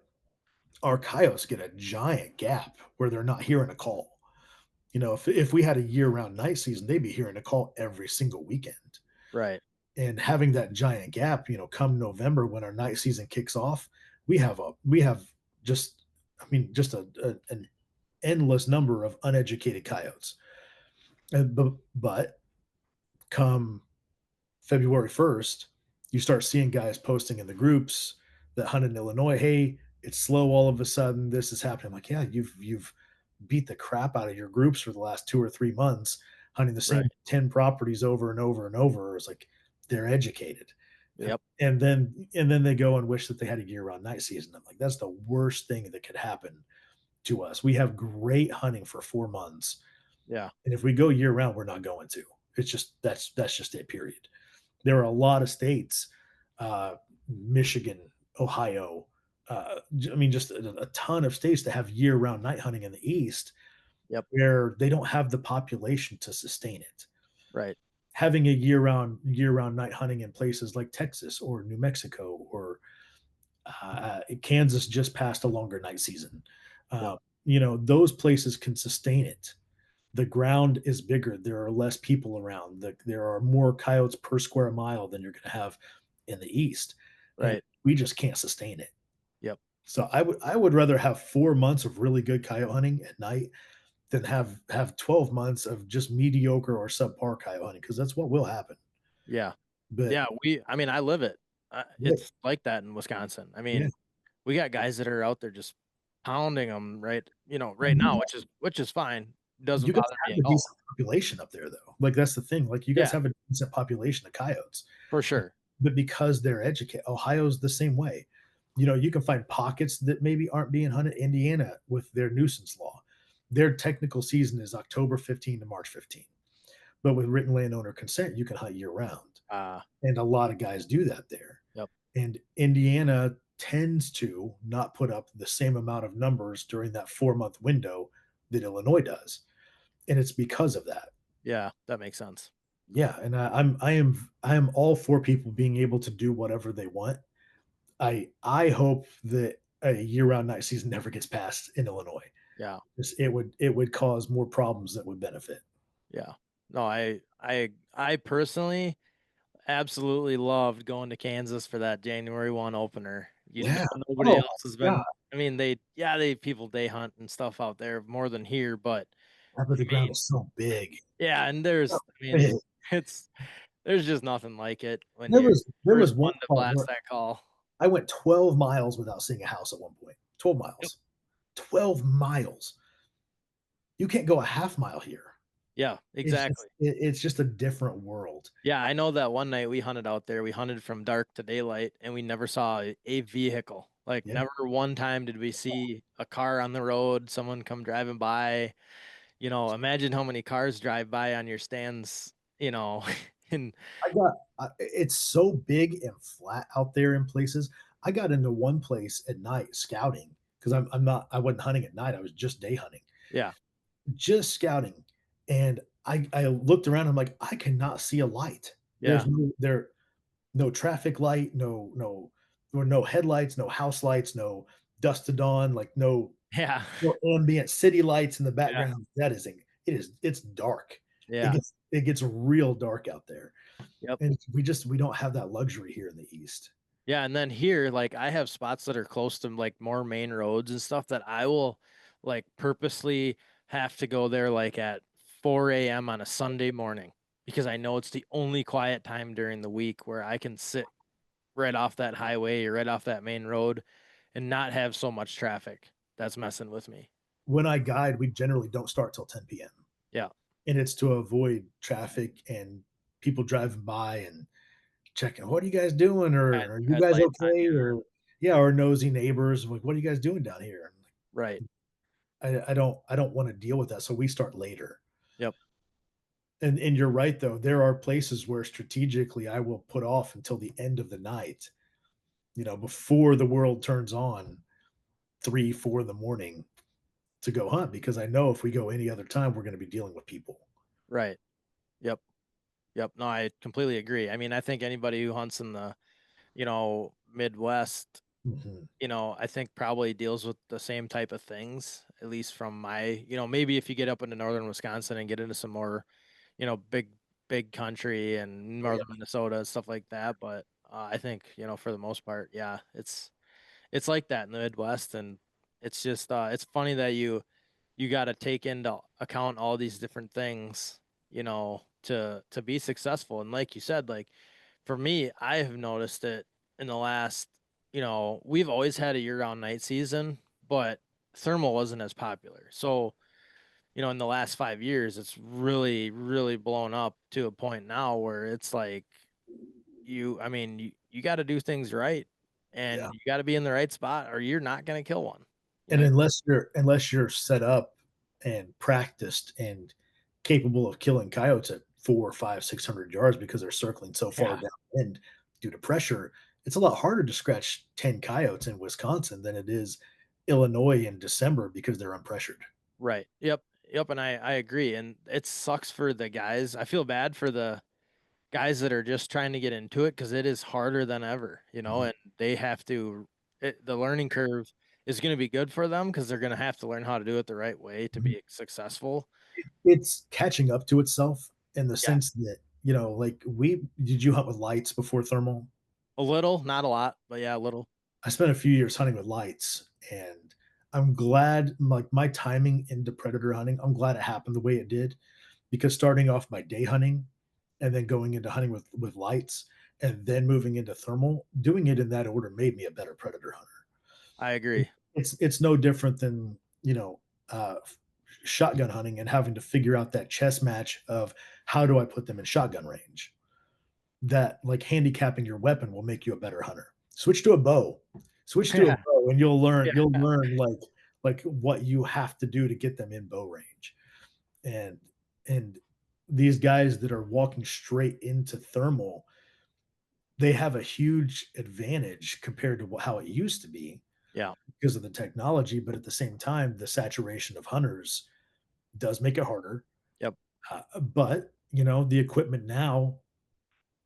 our coyotes get a giant gap where they're not hearing a call. If we had a year-round night season, they'd be hearing a call every single weekend. Right. And having that giant gap, come November when our night season kicks off, we have just, I mean, just an endless number of uneducated coyotes. But come February 1st, you start seeing guys posting in the groups that hunt in Illinois, hey, it's slow all of a sudden. This is happening. I'm like, yeah, you've beat the crap out of your groups for the last 2 or 3 months, hunting the Right. same 10 properties over and over and over. It's like they're educated. And, Yep. and then they go and wish that they had a year-round night season. I'm like, that's the worst thing that could happen to us. We have great hunting for 4 months. Yeah. And if we go year round, we're not going to. It's just that's just it, period. There are a lot of states, Michigan, Ohio, I mean, just a ton of states that have year-round night hunting in the East, Yep. where they don't have the population to sustain it. Right. Having a year-round night hunting in places like Texas or New Mexico or Kansas just passed a longer night season. Yep. Uh, those places can sustain it. The ground is bigger. There are less people around. There are more coyotes per square mile than you're going to have in the East, and Right. we just can't sustain it. Yep. So I would rather have 4 months of really good coyote hunting at night than have 12 months of just mediocre or subpar coyote hunting, because that's what will happen. Yeah. But Yeah. I mean, I live it. yeah, It's like that in Wisconsin. I yeah. mean, we got guys that are out there just pounding them right And now, which is fine. Doesn't you guys bother me have at a all. decent population up there, though. Like, that's the thing. Like, you guys Yeah, have a decent population of coyotes, for but, sure. but because they're educated, Ohio's the same way. You can find pockets that maybe aren't being hunted. Indiana, with their nuisance law, their technical season is October 15 to March 15. But with written landowner consent, you can hunt year round. Uh, And a lot of guys do that there. yep. And Indiana tends to not put up the same amount of numbers during that 4 month window that Illinois does. And it's because of that. Yeah, that makes sense. Yeah, and I am all for people being able to do whatever they want. I hope that a year-round night season never gets passed in Illinois. Yeah. It would cause more problems that would benefit. Yeah. No, I personally absolutely loved going to Kansas for that January 1 opener. Yeah. Nobody Oh else has my god. been. I mean, they people day hunt and stuff out there more than here, but Yeah, but I the ground mean, is so big. yeah, and So I mean, big. it's there's just nothing like it when There you're was there first was one one to part blast where that call. I went 12 miles without seeing a house at one point. 12 Yep. miles. 12 miles. You can't go a half mile here. Yeah, It's just exactly. it's just a different world. Yeah, I know that one night we hunted out there. We hunted from dark to daylight, and we never saw a vehicle. Like, Yeah. never one time did we see a car on the road, someone come driving by. Imagine how many cars drive by on your stands, and It's so big and flat out there in places. I got into one place at night scouting because I wasn't hunting at night. I was just day hunting, yeah, just scouting. And I looked around. I'm like, I cannot see a light. yeah, No traffic light, no headlights, no house lights, no dusk to dawn, like yeah, no ambient city lights in the yeah, background. It's dark. It yeah, gets real dark out there. yep. And we don't have that luxury here in the East. Yeah, and then here, like, I have spots that are close to, like, more main roads and stuff that I will, like, purposely have to go there, like, at 4 AM on a Sunday morning because I know it's the only quiet time during the week where I can sit right off that highway or right off that main road and not have so much traffic that's messing with me. When I guide, we generally don't start till 10 PM, Yeah. and it's to avoid traffic and people driving by and checking, "What are you guys doing?" Red Or, "Are you red guys lights on okay?" you. Or yeah, or nosy neighbors, like, "What are you guys doing down here?" And Right. I don't wanna deal with that, so we start later. Yep. And you're right, though, there are places where strategically I will put off until the end of the night, before the world turns on, 3, 4 in the morning to go hunt, because I know if we go any other time, we're gonna be dealing with people. Right. Yep. Yep. No, I completely agree. I mean, I think anybody who hunts in the, Midwest, Mhm. I think probably deals with the same type of things, at least from maybe if you get up into northern Wisconsin and get into some more, big country and Oh, yeah. northern Minnesota and stuff like that. But I think, for the most part, yeah, it's like that in the Midwest. And it's just, it's funny that you got to take into account all these different things, to be successful. And like you said, like for me, I have noticed it in the last, we've always had a year-round night season, but thermal wasn't as popular. So, in the last 5 years, it's really, really blown up to a point now where it's like I mean, you got to do things right Yeah. and you got to be in the right spot or you're not going to kill one. You And know? unless you're set up and practiced and capable of killing coyotes at 4, 5, 600 yards because they're circling so far Yeah. downwind due to pressure, it's a lot harder to scratch 10 coyotes in Wisconsin than it is Illinois in December because they're unpressured. Right. Yep. Yep. And I agree. And it sucks for the guys. I feel bad for the guys that are just trying to get into it because it is harder than ever, Mhm. and they have to the learning curve is going to be good for them because they're going to have to learn how to do it the right way to Mhm. be successful. It's catching up to itself in the Yeah, sense that, like we did you hunt with lights before thermal? a little, not a lot, but yeah, a little. I spent a few years hunting with lights, and I'm glad, like, my timing into predator hunting, I'm glad it happened the way it did, because starting off my day hunting and then going into hunting with lights and then moving into thermal, doing it in that order made me a better predator hunter. I agree. It's no different than, shotgun hunting and having to figure out that chess match of how do I put them in shotgun range. That, like, handicapping your weapon will make you a better hunter. Switch to a bow. Switch to a Yeah, bow, and you'll yeah, learn, like what you have to do to get them in bow range. And and these guys that are walking straight into thermal, they have a huge advantage compared to how it used to be yeah. because of the technology, but at the same time, the saturation of hunters does make it harder. Yep. But, the equipment now,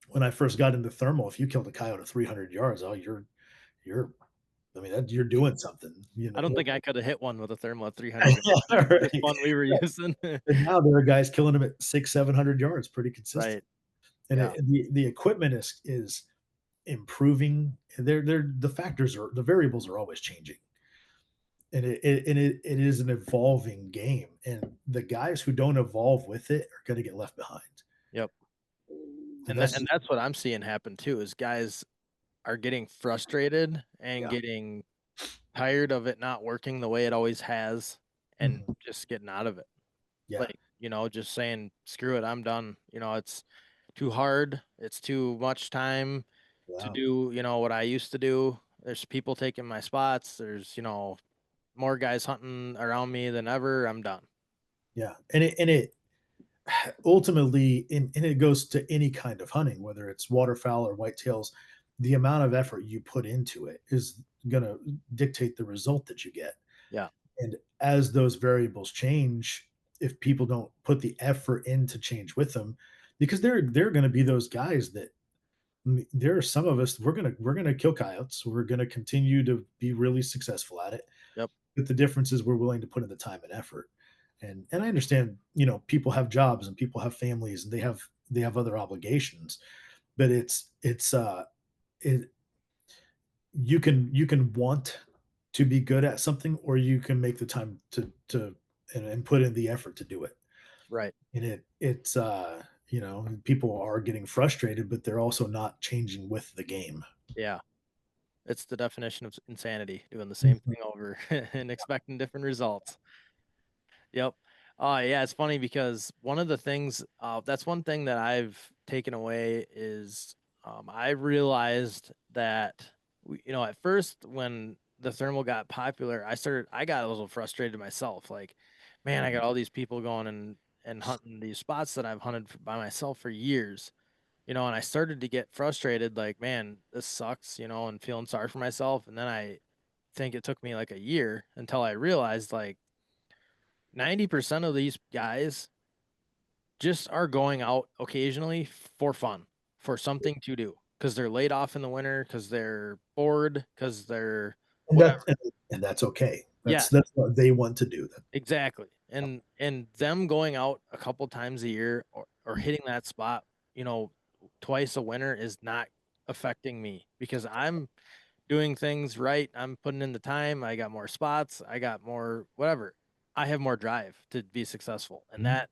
when I first got into thermal, if you killed a coyote at 300 yards, oh, you're I mean, that you're doing something, I don't think I could have hit one with a thermal at 300 yards with the first Right. one we were using. And now there are guys killing them at 600, 700 yards pretty consistent. Right. And Yeah. the equipment is improving. The factors are the variables are always changing. And it is an evolving game. And the guys who don't evolve with it are going to get left behind. Yep. And And that's what I'm seeing happen too is guys are getting frustrated and yeah. getting tired of it not working the way it always has and Mhm. just getting out of it. Yeah. Like, just saying, screw it, I'm done. It's too hard. It's too much time to Yeah. do, what I used to do. There's people taking my spots. There's, more guys hunting around me than ever. I'm done. Yeah. And it ultimately, and it goes to any kind of hunting, whether it's waterfowl or whitetails, the amount of effort you put into it is going to dictate the result that you get. Yeah. And as those variables change, if people don't put the effort in to change with them, because there are going to be those guys that there are some of us we're gonna kill coyotes. We're gonna continue to be really successful at it. Yep. But the difference is we're willing to put in the time and effort. And I understand, people have jobs and people have families and they have other obligations, but it you can want to be good at something, or you can make the time to and put in the effort to do it. Right. And people are getting frustrated, but they're also not changing with the game. Yeah. It's the definition of insanity, doing the same Mhm. thing over and expecting different results. Yep. Yeah, it's funny because one of the things, that's one thing that I've taken away is, I realized that, at first when the thermal got popular, I got a little frustrated myself. Like, man, I got all these people going and hunting these spots that I've hunted by myself for years, and I started to get frustrated, like, man, this sucks, and feeling sorry for myself. And then I think it took me like a year until I realized, like, 90% of these guys just are going out occasionally for fun, for something to do, because they're laid off in the winter, because they're bored, because they're And whatever. that's okay. Yeah, That's what they want to do. That exactly. And them going out a couple times a year, or hitting that spot, you know, twice a winter is not affecting me because I'm doing things right. I'm putting in the time. I got more spots. I got more whatever. I have more drive to be successful. Mhm.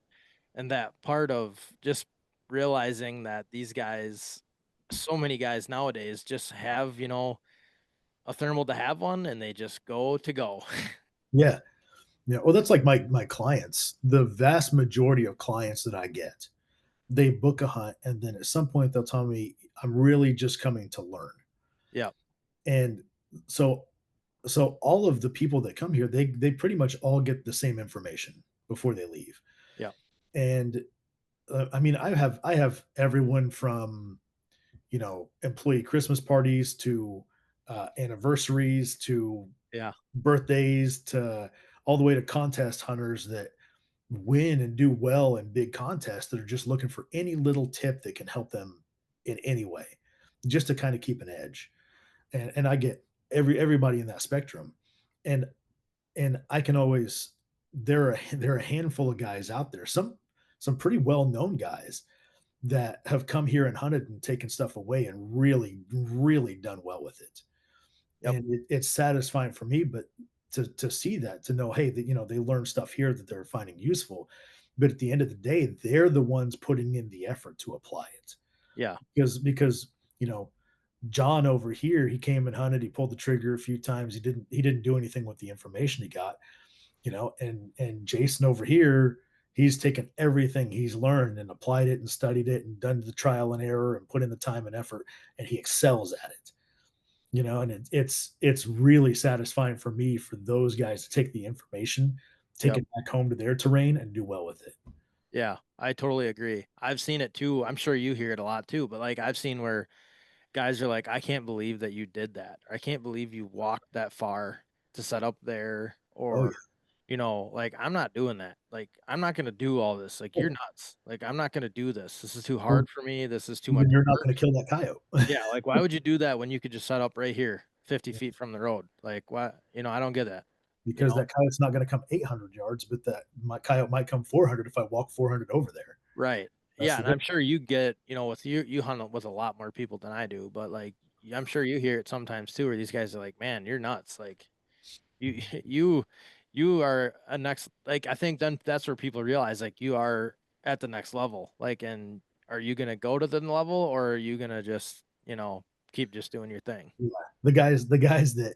And that part of just realizing that these guys, so many guys nowadays just have, a thermal to have one and they just go to go. Yeah. Yeah. Well, that's like my clients. The vast majority of clients that I get, they book a hunt, and then at some point they'll tell me, "I'm really just coming to learn." Yeah. And so so all of the people that come here, they pretty much all get the same information before they leave. Yeah. And I mean, I have everyone from, employee Christmas parties to anniversaries to Yeah. birthdays to all the way to contest hunters that win and do well in big contests that are just looking for any little tip that can help them in any way, just to kind of keep an edge. And I get everybody in that spectrum, and I can always there are a handful of guys out there, some pretty well known guys that have come here and hunted and taken stuff away and really done well with it. Yep. And it's satisfying for me, but to see that, to know, hey, that they learn stuff here that they're finding useful, but at the end of the day, they're the ones putting in the effort to apply it. Yeah. Because John over here, he came and hunted, he pulled the trigger a few times, he didn't do anything with the information he got, and Jason over here, he's taken everything he's learned and applied it and studied it and done the trial and error and put in the time and effort, and he excels at it. And it's really satisfying for me, for those guys to take the information, take Yep. it back home to their terrain and do well with it. Yeah, I totally agree. I've seen it too. I'm sure you hear it a lot too, but like I've seen where guys are like, I can't believe that you did that. I can't believe you walked that far to set up there. Oh Or, yeah. like, I'm not doing that. Like, I'm not going to do all this. Like, Oh, you're nuts. Like, I'm not going to do this. This is too well, hard for me. This is too much then you're not work. going to kill that coyote. Yeah. Like, why would you do that when you could just set up right here, 50 feet from the road? Like, what? I don't get that. You Because know? that coyote's not going to come 800 yards, but that my coyote might come 400 if I walk 400 over there. Right. That's Yeah, the and I'm difference. sure you get, with you hunt with a lot more people than I do, but like I'm sure you hear it sometimes too, where these guys are like, "Man, you're nuts." Like you you you are a next, like, I think then that's where people realize like you are at the next level. Like, and are you gonna go to the level, or are you gonna just, keep just doing your thing? Yeah. The guys that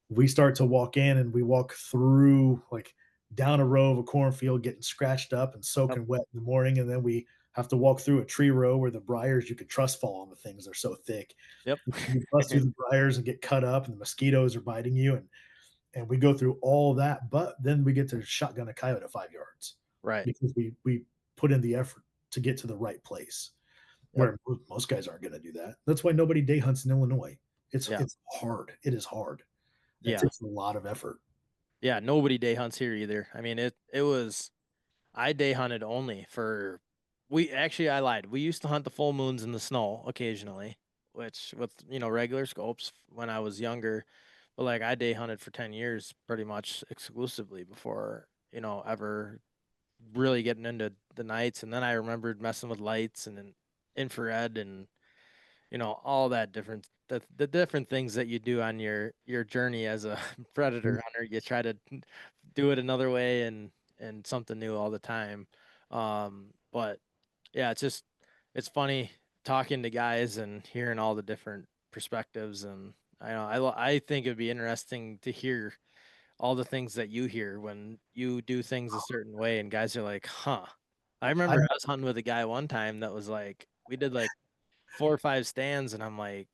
we start to walk in and we walk through, like, down a row of a cornfield getting scratched up and Yep. soaking wet in the morning, and then we have to walk through a tree row where the briars, you could trust fall on the things, they're so thick. Yep. You bust through the briars and get cut up and the mosquitoes are biting you, and we go through all that, but then we get to shotgun a coyote at 5 yards Right. because we put in the effort to get to the right place, Yep. where most guys aren't going to do that. That's why nobody day hunts in Illinois. it's Yeah. it's hard, it is hard, and it Yeah. takes a lot of effort. Yeah. Nobody day hunts here either. I mean, it was I day hunted only for we actually I lied. We used to hunt the full moons in the snow occasionally, which with, regular scopes when I was younger. But like I day hunted for 10 years pretty much exclusively before, ever really getting into the nights. And then I remembered messing with lights and then infrared and, all that different the different things that you do on your journey as a predator hunter. You try to do it another way and something new all the time. But yeah, it's funny talking to guys and hearing all the different perspectives. And I think it'd be interesting to hear all the things that you hear when you do things a certain way and guys are like, huh. I I remember I was hunting with a guy one time that was like, we did like 4 or 5 stands, and I'm like,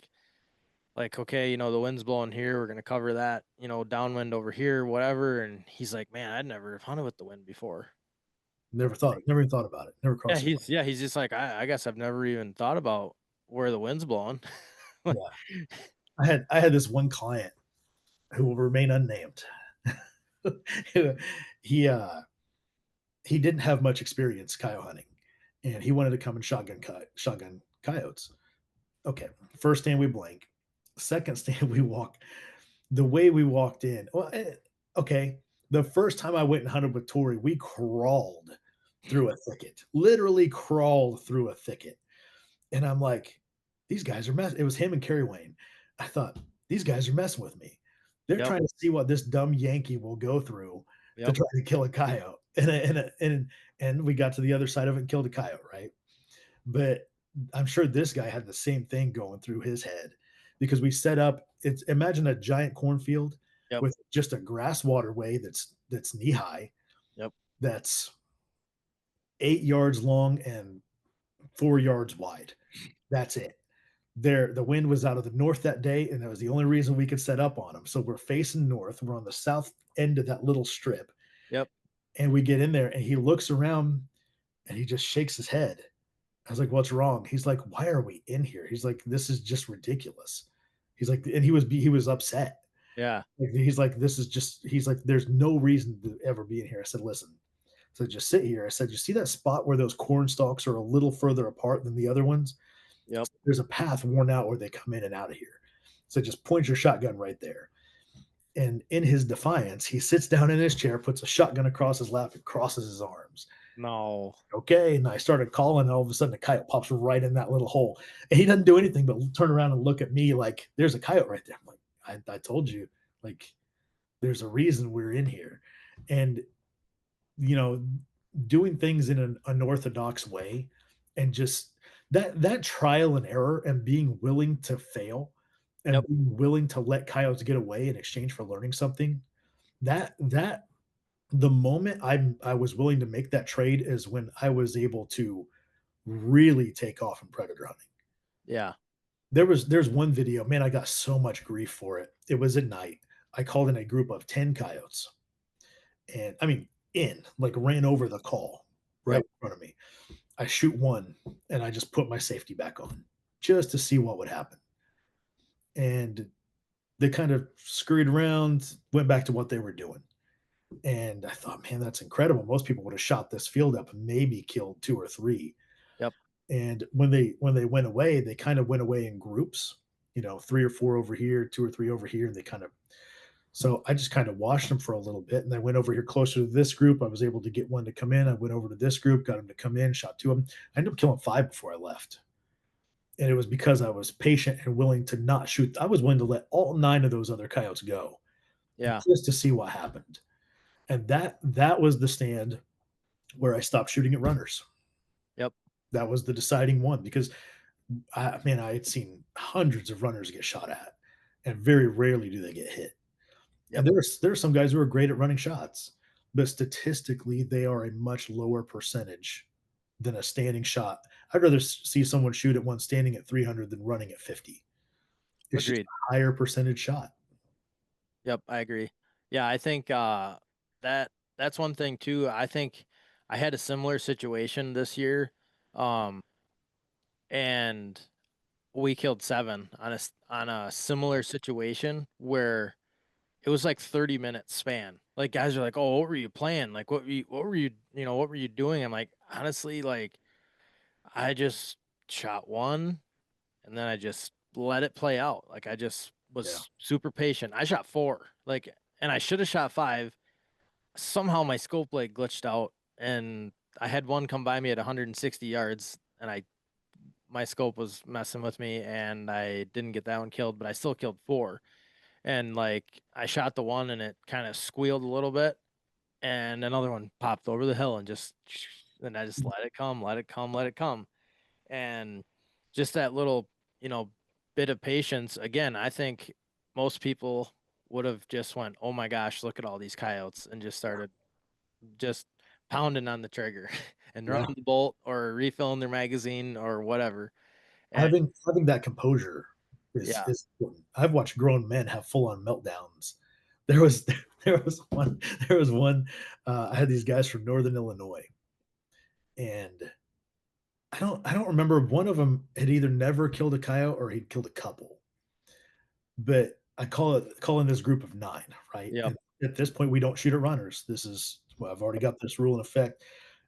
okay, the wind's blowing here, we're gonna cover that, downwind over here, whatever. And he's like, man, I'd never hunted with the wind before. Like, never even thought about it, never yeah, crossed my mind. he's just like, I guess I've never even thought about where the wind's blowing. Like, Yeah, I had this one client who will remain unnamed. he he didn't have much experience coyote hunting, and he wanted to come and shotgun coyotes. Okay, first stand we blank. Second stand we walk. The way we walked in, well, okay. The first time I went and hunted with Tori, we crawled through a thicket, literally crawled through a thicket, and I'm like, these guys are mess. It was him and Kerry Wayne. I thought, these guys are messing with me. They're yep, trying to see what this dumb Yankee will go through to yep, try to kill a coyote, and we got to the other side of it and killed a coyote, right? But I'm sure this guy had the same thing going through his head, because we set up, it's, imagine a giant cornfield yep, with just a grass waterway that's knee high, yep, that's 8 yards long and 4 yards wide. That's it. The wind was out of the north that day, and that was the only reason we could set up on them. So we're facing north. We're on the south end of that little strip, yep, and we get in there, and he looks around and he just shakes his head. I was like, "What's wrong?" He's like, "Why are we in here?" He's like, "This is just ridiculous." He's like, and he was upset. yeah, Like, he's like, "This is just." He's like, "There's no reason to ever be in here." I said, "Listen." So just sit here. I said, "You see that spot where those corn stalks are a little further apart than the other ones? yep, There's a path worn out where they come in and out of here. So just point your shotgun right there. And in his defiance, he sits down in his chair, puts a shotgun across his lap, and crosses his arms. No. Okay. And I started calling, and all of a sudden, a coyote pops right in that little hole. And he doesn't do anything but turn around and look at me like, there's a coyote right there. I'm like, I told you, like, there's a reason we're in here. And, you know, doing things in an unorthodox way and just that trial and error and being willing to fail and Yep. being willing to let coyotes get away in exchange for learning something, that the moment I was willing to make that trade is when I was able to really take off in predator hunting. Yeah. There's one video, man, I got so much grief for it. It was at night. I called in a group of 10 coyotes. And I mean, like ran over the call right Yep. in front of me. I shoot one and I just put my safety back on just to see what would happen. And they kind of scurried around, went back to what they were doing. And I thought, man, that's incredible. Most people would have shot this field up and maybe killed two or three. Yep. And when they went away, they kind of went away in groups, three or four over here, two or three over here, and they kind of so I just kind of watched them for a little bit, and I went over here closer to this group. I was able to get one to come in. I went over to this group, got him to come in, shot two of them. I ended up killing five before I left, and it was because I was patient and willing to not shoot. I was willing to let all nine of those other coyotes go Yeah. just to see what happened, and that was the stand where I stopped shooting at runners. Yep. That was the deciding one because I had seen hundreds of runners get shot at, and very rarely do they get hit. Yep. And there are some guys who are great at running shots, but statistically, they are a much lower percentage than a standing shot. I'd rather see someone shoot at one standing at 300 than running at 50. It's just Agreed. a higher percentage shot. Yep, I agree. Yeah, I think that that's one thing too. I think I had a similar situation this year, um, and we killed seven on a similar situation where it was like 30 minute span. Like guys are like, "Oh, what were you playing? Like what were you doing?" I'm like, honestly, like I just shot one and then I just let it play out. Like I just Yeah. was super patient. I shot four, like, and I should have shot five. Somehow my scope like glitched out, and I had one come by me at 160 yards, and my scope was messing with me, and I didn't get that one killed, but I still killed four. And like I shot the one, and it kind of squealed a little bit, and another one popped over the hill, and and I just let it come, let it come, let it come, and just that little, you know, bit of patience. Again, I think most people would have just went, "Oh my gosh, look at all these coyotes," and just started just pounding on the trigger and Yeah. running the bolt or refilling their magazine or whatever. And Having that composure is yeah, is important. I've watched grown men have full on meltdowns. There was there was one there was one I had these guys from Northern Illinois, and I don't remember. One of them had either never killed a coyote or he'd killed a couple. But I call in this group of 9, right? yep, And at this point, we don't shoot at runners. This is well, I've already got this rule in effect,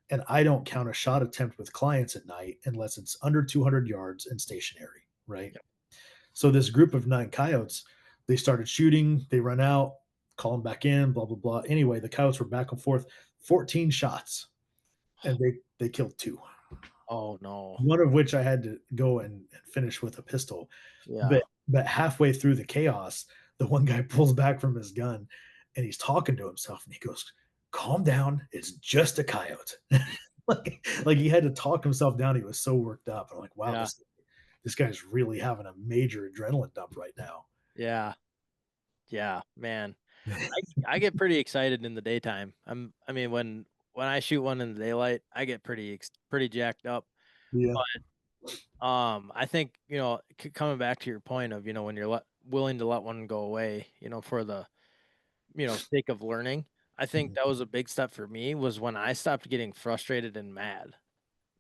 and I don't count a shot attempt with clients at night unless it's under 200 yards and stationary, right? yep. So this group of 9 coyotes, they started shooting, they run out, call them back in, blah blah blah. Anyway, the coyotes were back and forth, 14 shots, and they killed 2. Oh no. One of which I had to go and finish with a pistol. Yeah. But halfway through the chaos, the one guy pulls back from his gun and he's talking to himself and he goes, "Calm down. It's just a coyote." like he had to talk himself down. He was so worked up. I'm like, wow, Yeah. this guy's really having a major adrenaline dump right now. Yeah. Yeah, man. I get pretty excited in the daytime. I mean when I shoot one in the daylight, I get pretty jacked up. Yeah. I think, coming back to your point of, when you're willing to let one go away, for the, sake of learning. I think Mhm. that was a big step for me was when I stopped getting frustrated and mad.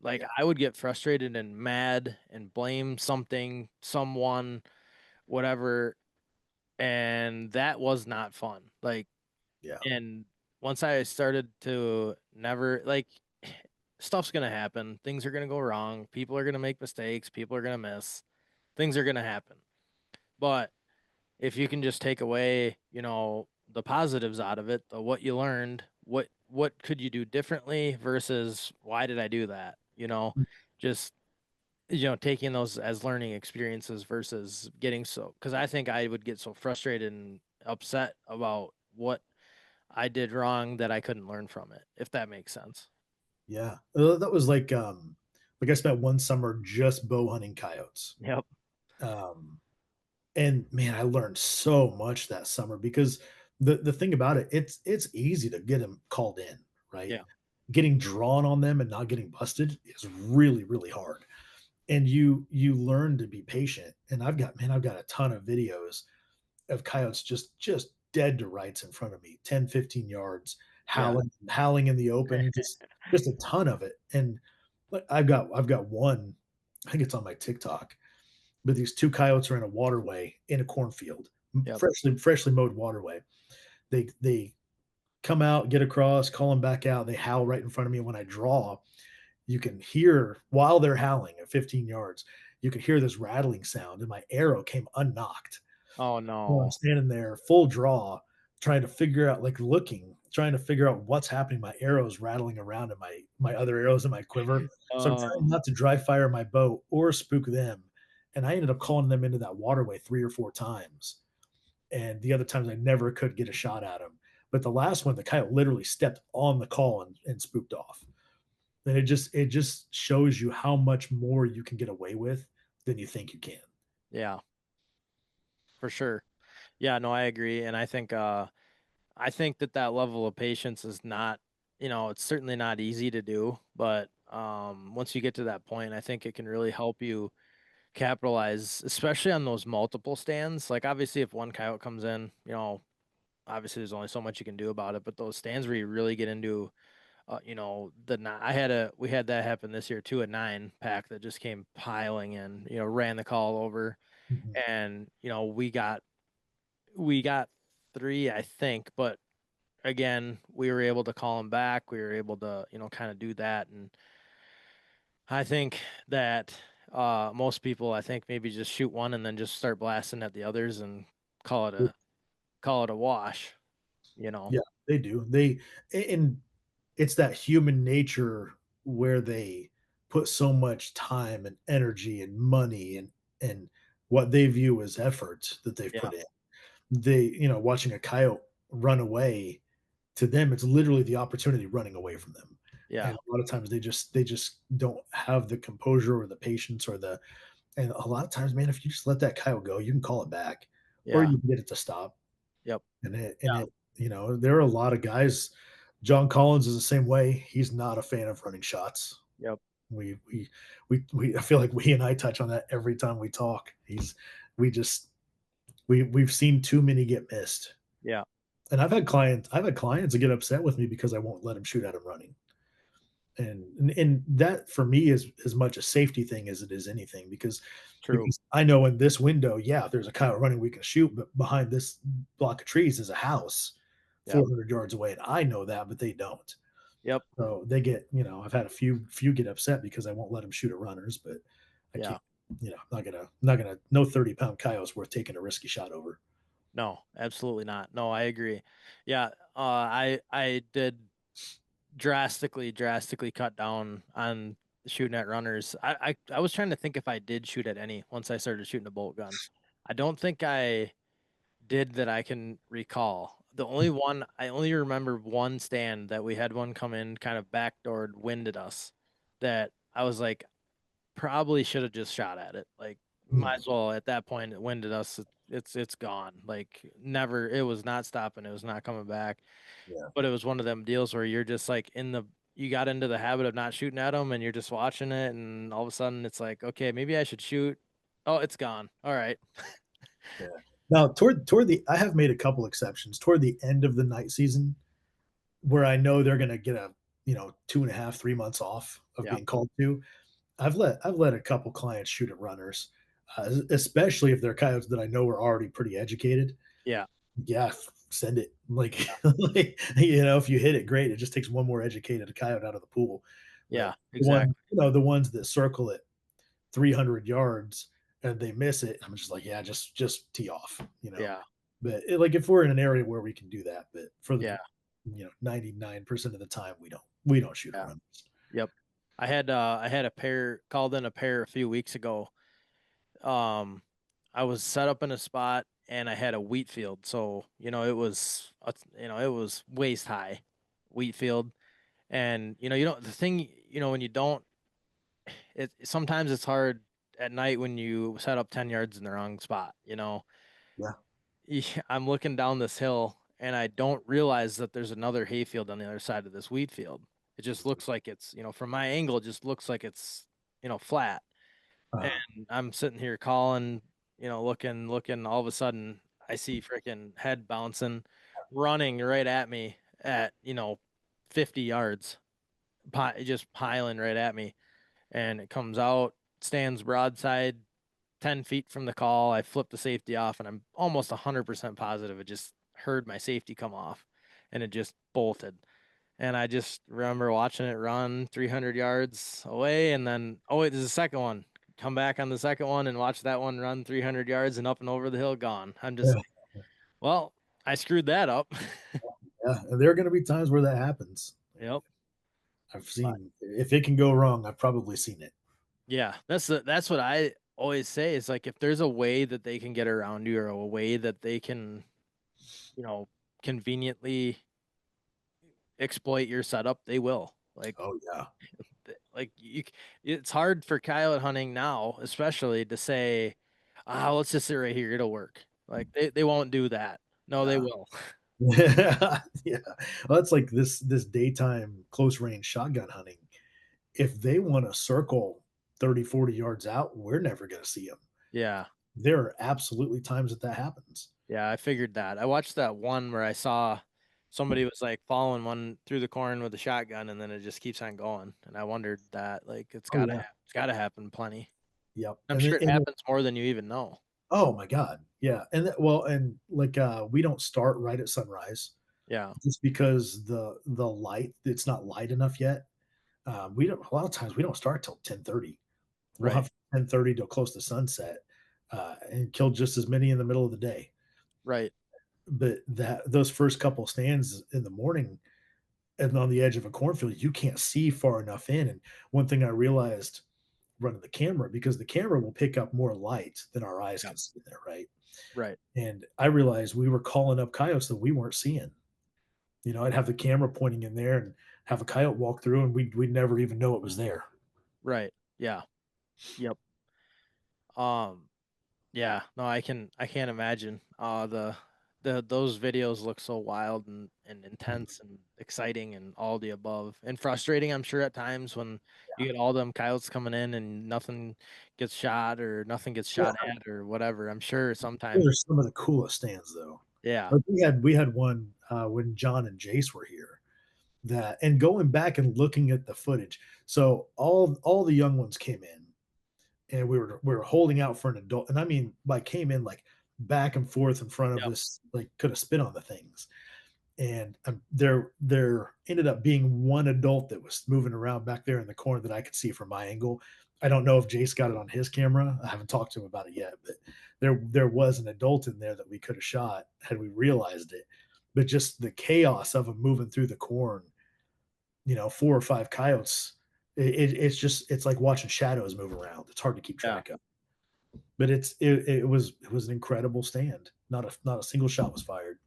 Like Yeah. I would get frustrated and mad and blame someone, whatever, and that was not fun. Like, Yeah. and once I started to never like stuff's gonna happen, things are gonna go wrong, people are gonna make mistakes, people are gonna miss, things are gonna happen. But if you can just take away, the positives out of it, the what you learned, what could you do differently versus why did I do that? Just taking those as learning experiences versus getting because I think I would get so frustrated and upset about what I did wrong that I couldn't learn from it, if that makes sense. Yeah. That was like I spent one summer just bow hunting coyotes. Yep. Um, and man, I learned so much that summer because the thing about it, it's easy to get them called in, right? Yeah. Getting drawn on them and not getting busted is really, really hard. And you learn to be patient. And I've got a ton of videos of coyotes just dead to rights in front of me, 10, 15 yards, Yeah. howling in the open, just a ton of it. And I've got one, I think it's on my TikTok, but these two coyotes are in a waterway in a cornfield, Yep. freshly mowed waterway. They come out, get across, call them back out. They howl right in front of me. When I draw, you can hear while they're howling at 15 yards, you can hear this rattling sound, and my arrow came unknocked. Oh Well, I'm no. standing there full draw, trying to figure out, trying to figure out what's happening. My arrows rattling around in my other arrows in my quiver. So I'm Oh. trying not to dry fire my bow or spook them. And I ended up calling them into that waterway 3 or 4 times. And the other times I never could get a shot at him. But the last one, the coyote literally stepped on the call and spooked off. And it just shows you how much more you can get away with than you think you can. Yeah, for sure. Yeah, no, I agree. And I think that level of patience is not, it's certainly not easy to do, but once you get to that point, I think it can really help you capitalize, especially on those multiple stands. Like obviously if one coyote comes in, obviously there's only so much you can do about it, but those stands where you really get into we had that happen this year too, a 9 pack that just came piling in, ran the call over, Mhm. and we got 3, I think, but again, we were able to call them back. We were able to, kind of do that. And I think that most people, I think maybe just shoot one and then just start blasting at the others and call it a call it a wash, you know. Yeah, they do. And it's that human nature where they put so much time and energy and money and what they view as effort that they've Yeah, put in. Watching a coyote run away, to them, it's literally the opportunity running away from them. yeah, And a lot of times they just don't have the composure or the patience and a lot of times, man, if you just let that coyote go, you can call it back or yeah, you can get it to stop. yep, And yeah, it, there are a lot of guys. John Collins is the same way. He's not a fan of running shots. yep, I feel like we and I touch on that every time we talk. We just we've seen too many get missed. yeah, And I've had clients that get upset with me because I won't let them shoot at them running. And that for me is as much a safety thing as it is anything true, because I know in this window, yeah, if there's a coyote running, we can shoot, but behind this block of trees is a house yep, 400 yards away, and I know that, but they don't. yep, So they get, I've had a few get upset because I won't let them shoot at runners, but I yeah. can't, I'm not gonna no 30-pound coyote's worth taking a risky shot over. No, absolutely not. No, I agree. Yeah, I did drastically cut down on shooting at runners. I was trying to think if I did shoot at any once I started shooting a bolt gun. I don't think I did that I can recall. I only remember one stand that we had one come in kind of backdoored, winded us, that I was like, probably should have just shot at it. Like, might Hmm. as well at that point. It winded us. It's gone. Like, never. It was not stopping. It was not coming back. Yeah. But it was one of them deals where you're just like you got into the habit of not shooting at them, and you're just watching it, and all of a sudden it's like, okay, maybe I should shoot. Oh, it's gone. All right. Yeah. Now, I have made a couple exceptions toward the end of the night season where I know they're going to get a 2.5 3 months off of Yeah. being called to. I've let a couple clients shoot at runners, especially if they're coyotes that I know are already pretty educated. Yeah. Yeah, send it. Like, Yeah. if you hit it, great. It just takes one more educated coyote out of the pool. But Yeah. Exactly. the ones that circle it 300 yards and they miss it, I'm just like, yeah, just tee off, Yeah. But like if we're in an area where we can do that, but for Yeah. the 99% of the time we don't shoot Yeah. runners. Yep. I had a pair called in a pair a few weeks ago. Um, I was set up in a spot and I had a wheat field. So, it was waist high wheat field. And, the thing, when you don't, sometimes it's hard at night when you set up 10 yards in the wrong spot. Yeah. I'm looking down this hill and I don't realize that there's another hayfield on the other side of this wheat field. It just looks like it's, from my angle, it just looks like it's, flat. And Uh, I'm sitting here calling, looking, all of a sudden I see freaking head bouncing, running right at me at, 50 yards, just piling right at me. And it comes out, stands broadside, 10 feet from the call. I flipped the safety off and I'm almost 100% positive it just heard my safety come off and it just bolted. And I just remember watching it run 300 yards away. And then, oh, wait, there's a second one. Come back on the second one and watch that one run 300 yards and up and over the hill, gone. I'm just yeah, like, well, I screwed that up. yeah, and there are going to be times where that happens. Yep. I've But seen if it can go wrong, I've probably seen it. yeah, that's what I always say is like if there's a way that they can get around you or a way that they can, you know, conveniently exploit your setup, they will. Oh yeah, It's hard for coyote hunting now, especially to say, let's just sit right here, it'll work. Like they won't do that. No, they yeah. will. Yeah. Well, that's like this daytime close range shotgun hunting. If they want to circle 30, 40 yards out, we're never going to see them. Yeah. There are absolutely times that happens. Yeah, I figured that. I watched that one where I saw somebody was like following one through the corn with a shotgun and then it just keeps on going. And I wondered that like Oh yeah. it's gotta happen plenty. Yep. I'm sure it happens more than you even know. Oh my god. Yeah. And like we don't start right at sunrise Yeah. just because the light, it's not light enough yet. We don't a lot of times we don't start till 10:30. We'll Right. have 10:30 till close to sunset, and kill just as many in the middle of the day. Right. But that those first couple stands in the morning and on the edge of a cornfield, you can't see far enough in. And one thing I realized running the camera, because the camera will pick up more light than our eyes Yeah. can see there, right? Right. And I realized we were calling up coyotes that we weren't seeing. I'd have the camera pointing in there and have a coyote walk through, and we'd never even know it was there. Right. Yeah. Yep. Um Yeah, no, I can't imagine. The those videos look so wild and intense and exciting and all the above. And frustrating, I'm sure, at times when you get all them coyotes coming in and nothing gets shot or nothing gets Yeah, shot at or whatever. I'm sure those sometimes, are some of the coolest stands, though. yeah. Like we had one when John and Jace were here. That and going back and looking at the footage, so all the young ones came in, and we were holding out for an adult, and I mean, like came in like back and forth in front of Yep. this, like could have spit on the things. And there ended up being one adult that was moving around back there in the corner that I could see from my angle. I don't know if Jace got it on his camera. I haven't talked to him about it yet, but there was an adult in there that we could have shot had we realized it. But just the chaos of him moving through the corn, 4 or 5 coyotes. It's like watching shadows move around. It's hard to keep Yeah. track of. But it was an incredible stand. Not a single shot was fired.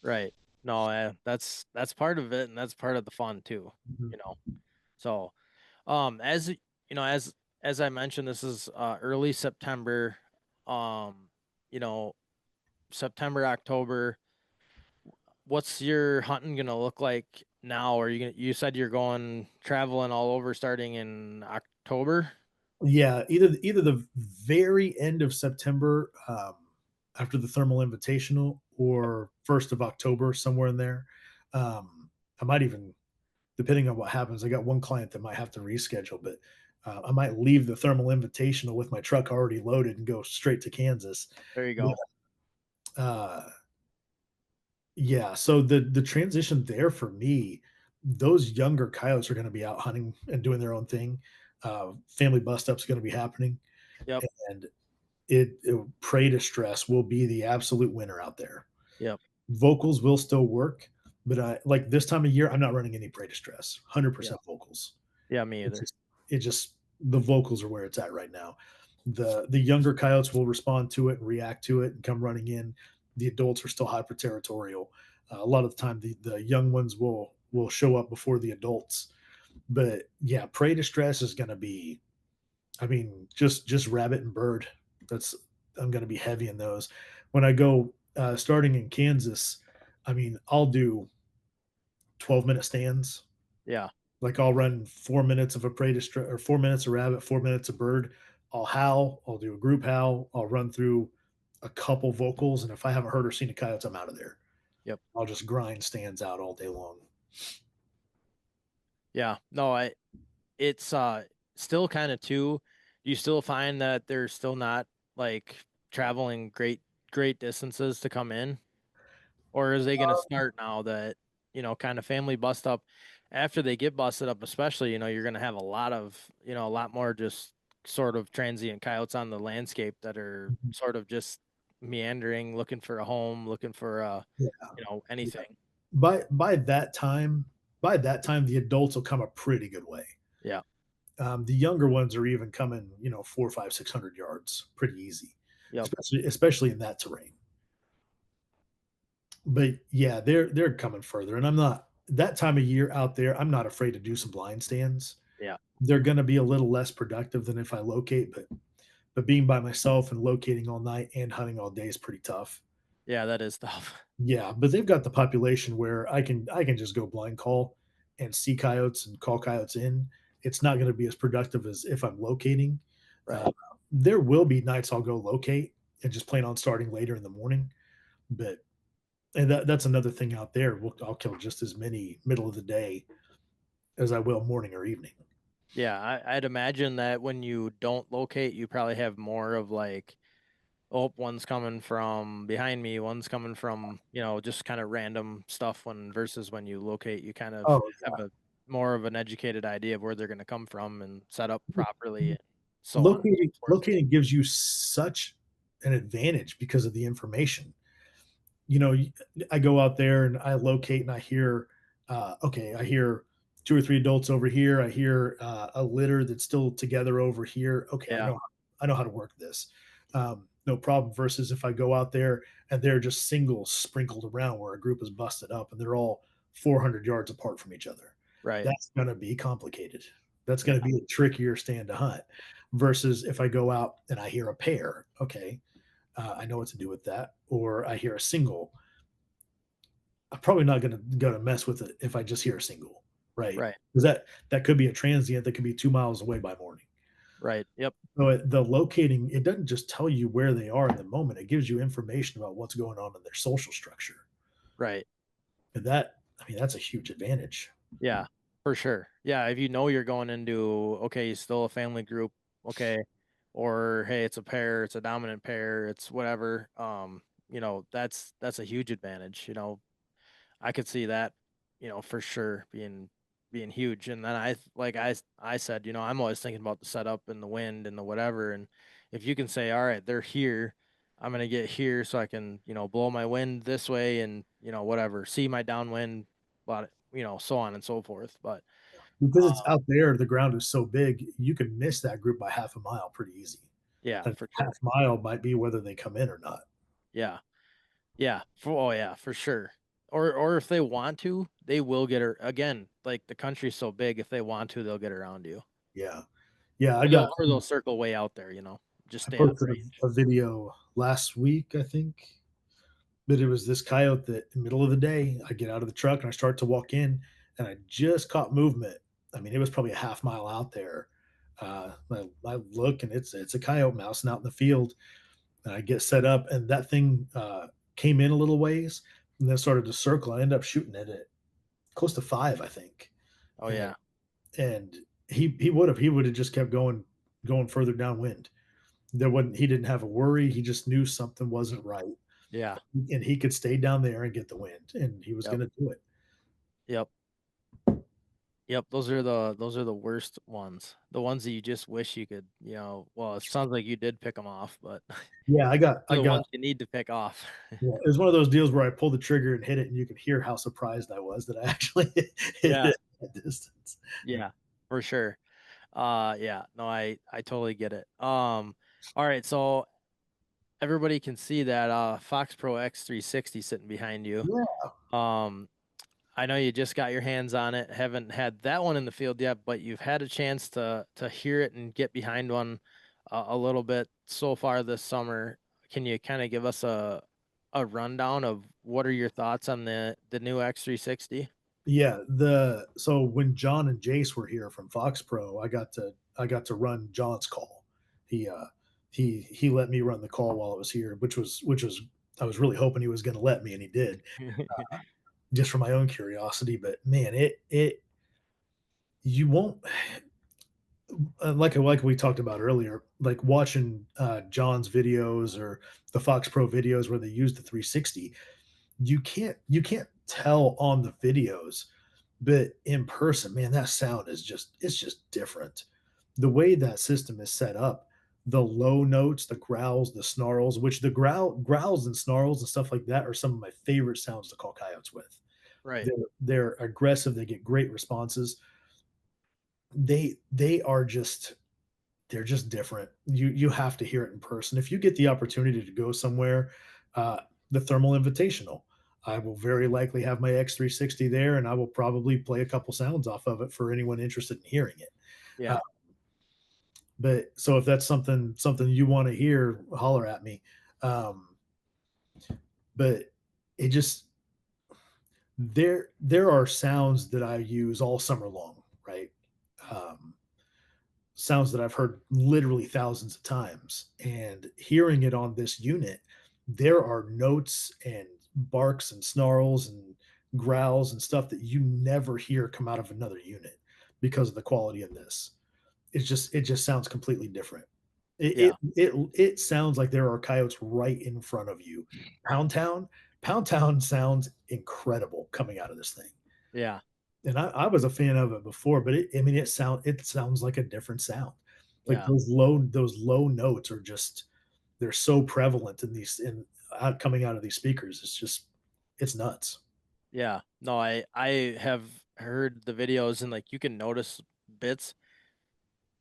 Right. No, that's part of it and that's part of the fun too, Mhm. you know. So, as as I mentioned, this is early September. Um, you know, September, October. What's your hunting gonna look like now? You said you're going traveling all over starting in October? Yeah, either the very end of September, after the Thermal Invitational, Yep. or 1st of October, somewhere in there. I might even, depending on what happens, I got one client that might have to reschedule, but I might leave the Thermal Invitational with my truck already loaded and go straight to Kansas. There you But, go. uh, yeah, so the transition there for me, those younger coyotes are going to be out hunting and doing their own thing. Family bust up's going to be happening, Yep. and prey to stress will be the absolute winner out there. Yep. Vocals will still work, but I like this time of year, I'm not running any prey to stress. Yeah. 100% vocals. Yeah. Me It's either. just it just the vocals are where it's at right now. The younger coyotes will respond to it and react to it and come running in. The adults are still hyper territorial. A lot of the time, the young ones will show up before the adults. But yeah, prey to stress is going to be. I mean, just rabbit and bird. That's I'm going to be heavy in those. When I go starting in Kansas, I mean, I'll do 12-minute stands. Yeah. Like I'll run 4 minutes of a prey to or 4 minutes of rabbit, 4 minutes of bird. I'll howl. I'll do a group howl. I'll run through a couple vocals, and if I haven't heard or seen a coyotes, I'm out of there. Yep. I'll just grind stands out all day long. Yeah. No, it's still kind of too. You still find that they're still not like traveling great distances to come in, or is they going to start now that kind of family bust up after they get busted up, especially you're going to have a lot of a lot more just sort of transient coyotes on the landscape that are Mhm. sort of just meandering, looking for a home, looking for Yeah, yeah. anything. By that time, the adults will come a pretty good way. Yeah. The younger ones are even coming, 4, 5, 600 yards, pretty easy, Yep. especially in that terrain. But yeah, they're coming further, and I'm not that time of year out there. I'm not afraid to do some blind stands. Yeah. They're going to be a little less productive than if I locate, but being by myself and locating all night and hunting all day is pretty tough. Yeah, that is tough. Yeah, but they've got the population where I can just go blind call and see coyotes and call coyotes in. It's not going to be as productive as if I'm locating. Right. Uh, there will be nights I'll go locate and just plan on starting later in the morning, but and that's another thing out there. I'll kill just as many middle of the day as I will morning or evening. Yeah, I'd imagine that when you don't locate, you probably have more of like, oh, one's coming from behind me, one's coming from, just kind of random stuff when versus when you locate, you kind of Oh, have a more of an educated idea of where they're going to come from and set up yeah. properly and so on and so Locating forth. locating gives you such an advantage because of the information. I go out there and I locate and I hear, okay, I hear two or three adults over here. I hear a litter that's still together over here. Okay, Yeah, I know how to work this. No problem. Versus if I go out there and they're just singles sprinkled around where a group is busted up and they're all 400 yards apart from each other. right. That's going to be complicated. That's Yeah, going to be a trickier stand to hunt. Versus if I go out and I hear a pair, okay, I know what to do with that. Or I hear a single. I'm probably not going to mess with it if I just hear a single, right? right, Because that could be a transient that could be 2 miles away by morning. right. Yep, So the locating it doesn't just tell you where they are in the moment; it gives you information about what's going on in their social structure, right. and that's a huge advantage. Yeah, for sure. Yeah, if you know you're going into okay, still a family group, okay, or hey, it's a pair, it's a dominant pair, it's whatever. That's a huge advantage. I could see that, for sure being huge. And then I said, I'm always thinking about the setup and the wind and the whatever. And if you can say, all right, they're here, I'm gonna get here so I can, blow my wind this way and whatever, see my downwind, but so on and so forth. But Because it's um, out there, the ground is so big, you can miss that group by half a mile pretty easy. yeah, And for half sure. mile might be whether they come in or not. Yeah, yeah, oh yeah, for sure. Or if they want to, they will get her again. Like the country's so big, if they want to, they'll get around you. Yeah, yeah. I Or got they'll circle way out there, just I stay out of posted range. a video last week, I think, but it was this coyote that in the middle of the day, I get out of the truck and I start to walk in, and I just caught movement. I mean, it was probably a half mile out there. I look and it's a coyote mousing out in the field, and I get set up, and that thing came in a little ways and then started to circle. I ended up shooting it at close to 5, I think, Oh and yeah. and he would have just kept going further downwind. He didn't have a worry. He just knew something wasn't right, Yeah. and he could stay down there and get the wind, and he was Yep. going to do it. Yep. Yep, those are the worst ones. The ones that you just wish you could, well, it sounds like you did pick them off, but Yeah, I they're the got ones you need to pick off. yeah, it was one of those deals where I pulled the trigger and hit it, and you could hear how surprised I was that I actually hit Yeah, it at distance. yeah, for sure. Yeah, no, I totally get it. All right, so everybody can see that Fox Pro X360 sitting behind you. Yeah, Um, I know you just got your hands on it, haven't had that one in the field yet, but you've had a chance to hear it and get behind one a little bit so far this summer. Can you kind of give us a rundown of what are your thoughts on the new X360? yeah. The so when John and Jace were here from Fox Pro, I got to run John's call. He he let me run the call while I was here, which was I was really hoping he was going to let me, and he did, just for my own curiosity. But man, it you won't like we talked about earlier, like watching John's videos or the Fox Pro videos where they use the 360. You can't tell on the videos, but in person, man, that sound is just different. The way that system is set up, the low notes, the growls, the snarls, which the growls and snarls and stuff like that are some of my favorite sounds to call coyotes with. Right. They're aggressive, they get great responses. They are just they're just different. You have to hear it in person. If you get the opportunity to go somewhere, the Thermal Invitational, I will very likely have my X360 there, and I will probably play a couple sounds off of it for anyone interested in hearing it. Uh, Yeah. but so if that's something you want to hear, holler at me. Um, but it just there are sounds that I use all summer long, right? Um, Sounds that I've heard literally thousands of times. And hearing it on this unit, there are notes and barks and snarls and growls and stuff that you never hear come out of another unit because of the quality of this. It just sounds completely different. Yeah. It sounds like there are coyotes right in front of you. Pound Town, Pound Town sounds incredible coming out of this thing. Yeah. And I was a fan of it before, but I mean, it sounds like a different sound. Like Yeah. those low notes are just they're so prevalent in these in coming out of these speakers. It's nuts. Yeah. No, I have heard the videos and like you can notice bits.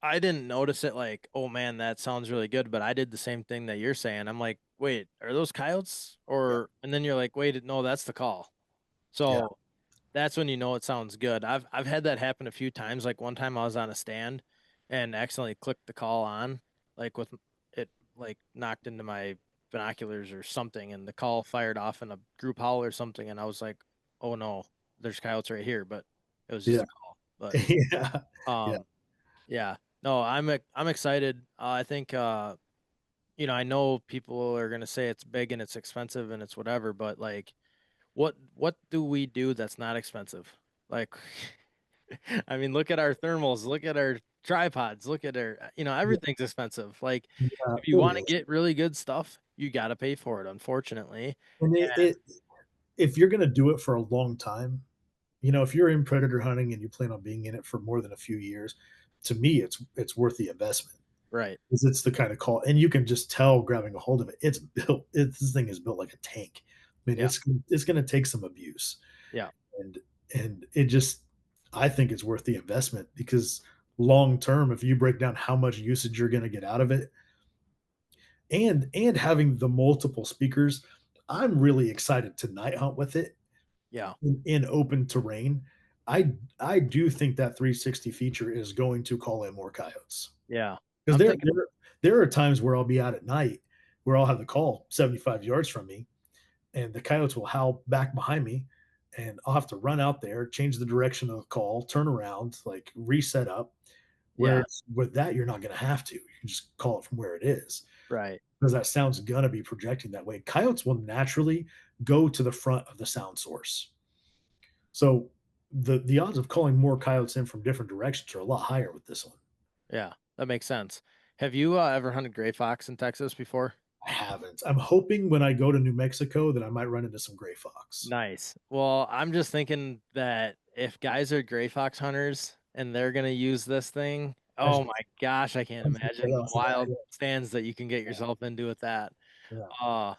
I didn't notice it like, oh man, that sounds really good, but I did the same thing that you're saying. I'm like, wait, are those coyotes? Yeah, Or and then you're like, wait, no, that's the call. yeah, So that's when you know it sounds good. I've had that happen a few times. Like one time I was on a stand and accidentally clicked the call on, like with it like knocked into my binoculars or something, and the call fired off in a group howl or something, and I was like, oh no, there's coyotes right here, but it was just yeah, a call. But yeah, yeah, um yeah. No, I'm excited. I think I know people are gonna say it's big and it's expensive and it's whatever, but like what do we do that's not expensive? Like I mean, look at our thermals, look at our tripods, look at our yeah, everything's expensive. Like yeah, if you it want to is. get really good stuff, you got to pay for it, unfortunately. And And if you're gonna do it for a long time, if you're in predator hunting and you plan on being in it for more than a few years, to me, it's worth the investment. right. 'Cause it's the kind of call, and you can just tell grabbing a hold of it. This thing is built like a tank. I mean, Yeah. it's gonna take some abuse, Yeah. and it just I think it's worth the investment because long term, if you break down how much usage you're gonna get out of it, and having the multiple speakers, I'm really excited to night hunt with it Yeah. in open terrain. I do think that 360 feature is going to call in more coyotes. Yeah. 'Cause I'm there thinking there there are times where I'll be out at night, where I'll have the call 75 yards from me, and the coyotes will howl back behind me, and I'll have to run out there, change the direction of the call, turn around, like, reset up, yeah, whereas with that, you're not gonna have to. You can just call it from where it is, right. because that sound's gonna be projecting that way. Coyotes will naturally go to the front of the sound source. So, the odds of calling more coyotes in from different directions are a lot higher with this one. Yeah. That makes sense. Have you ever hunted gray fox in Texas before? I haven't. I'm hoping when I go to New Mexico that I might run into some gray fox. Nice. Well, I'm just thinking that if guys are gray fox hunters and they're gonna use this thing, I oh just- my gosh, I can't I'm just imagine the wild yeah, stands that you can get yeah, yourself into with that. yeah. Uh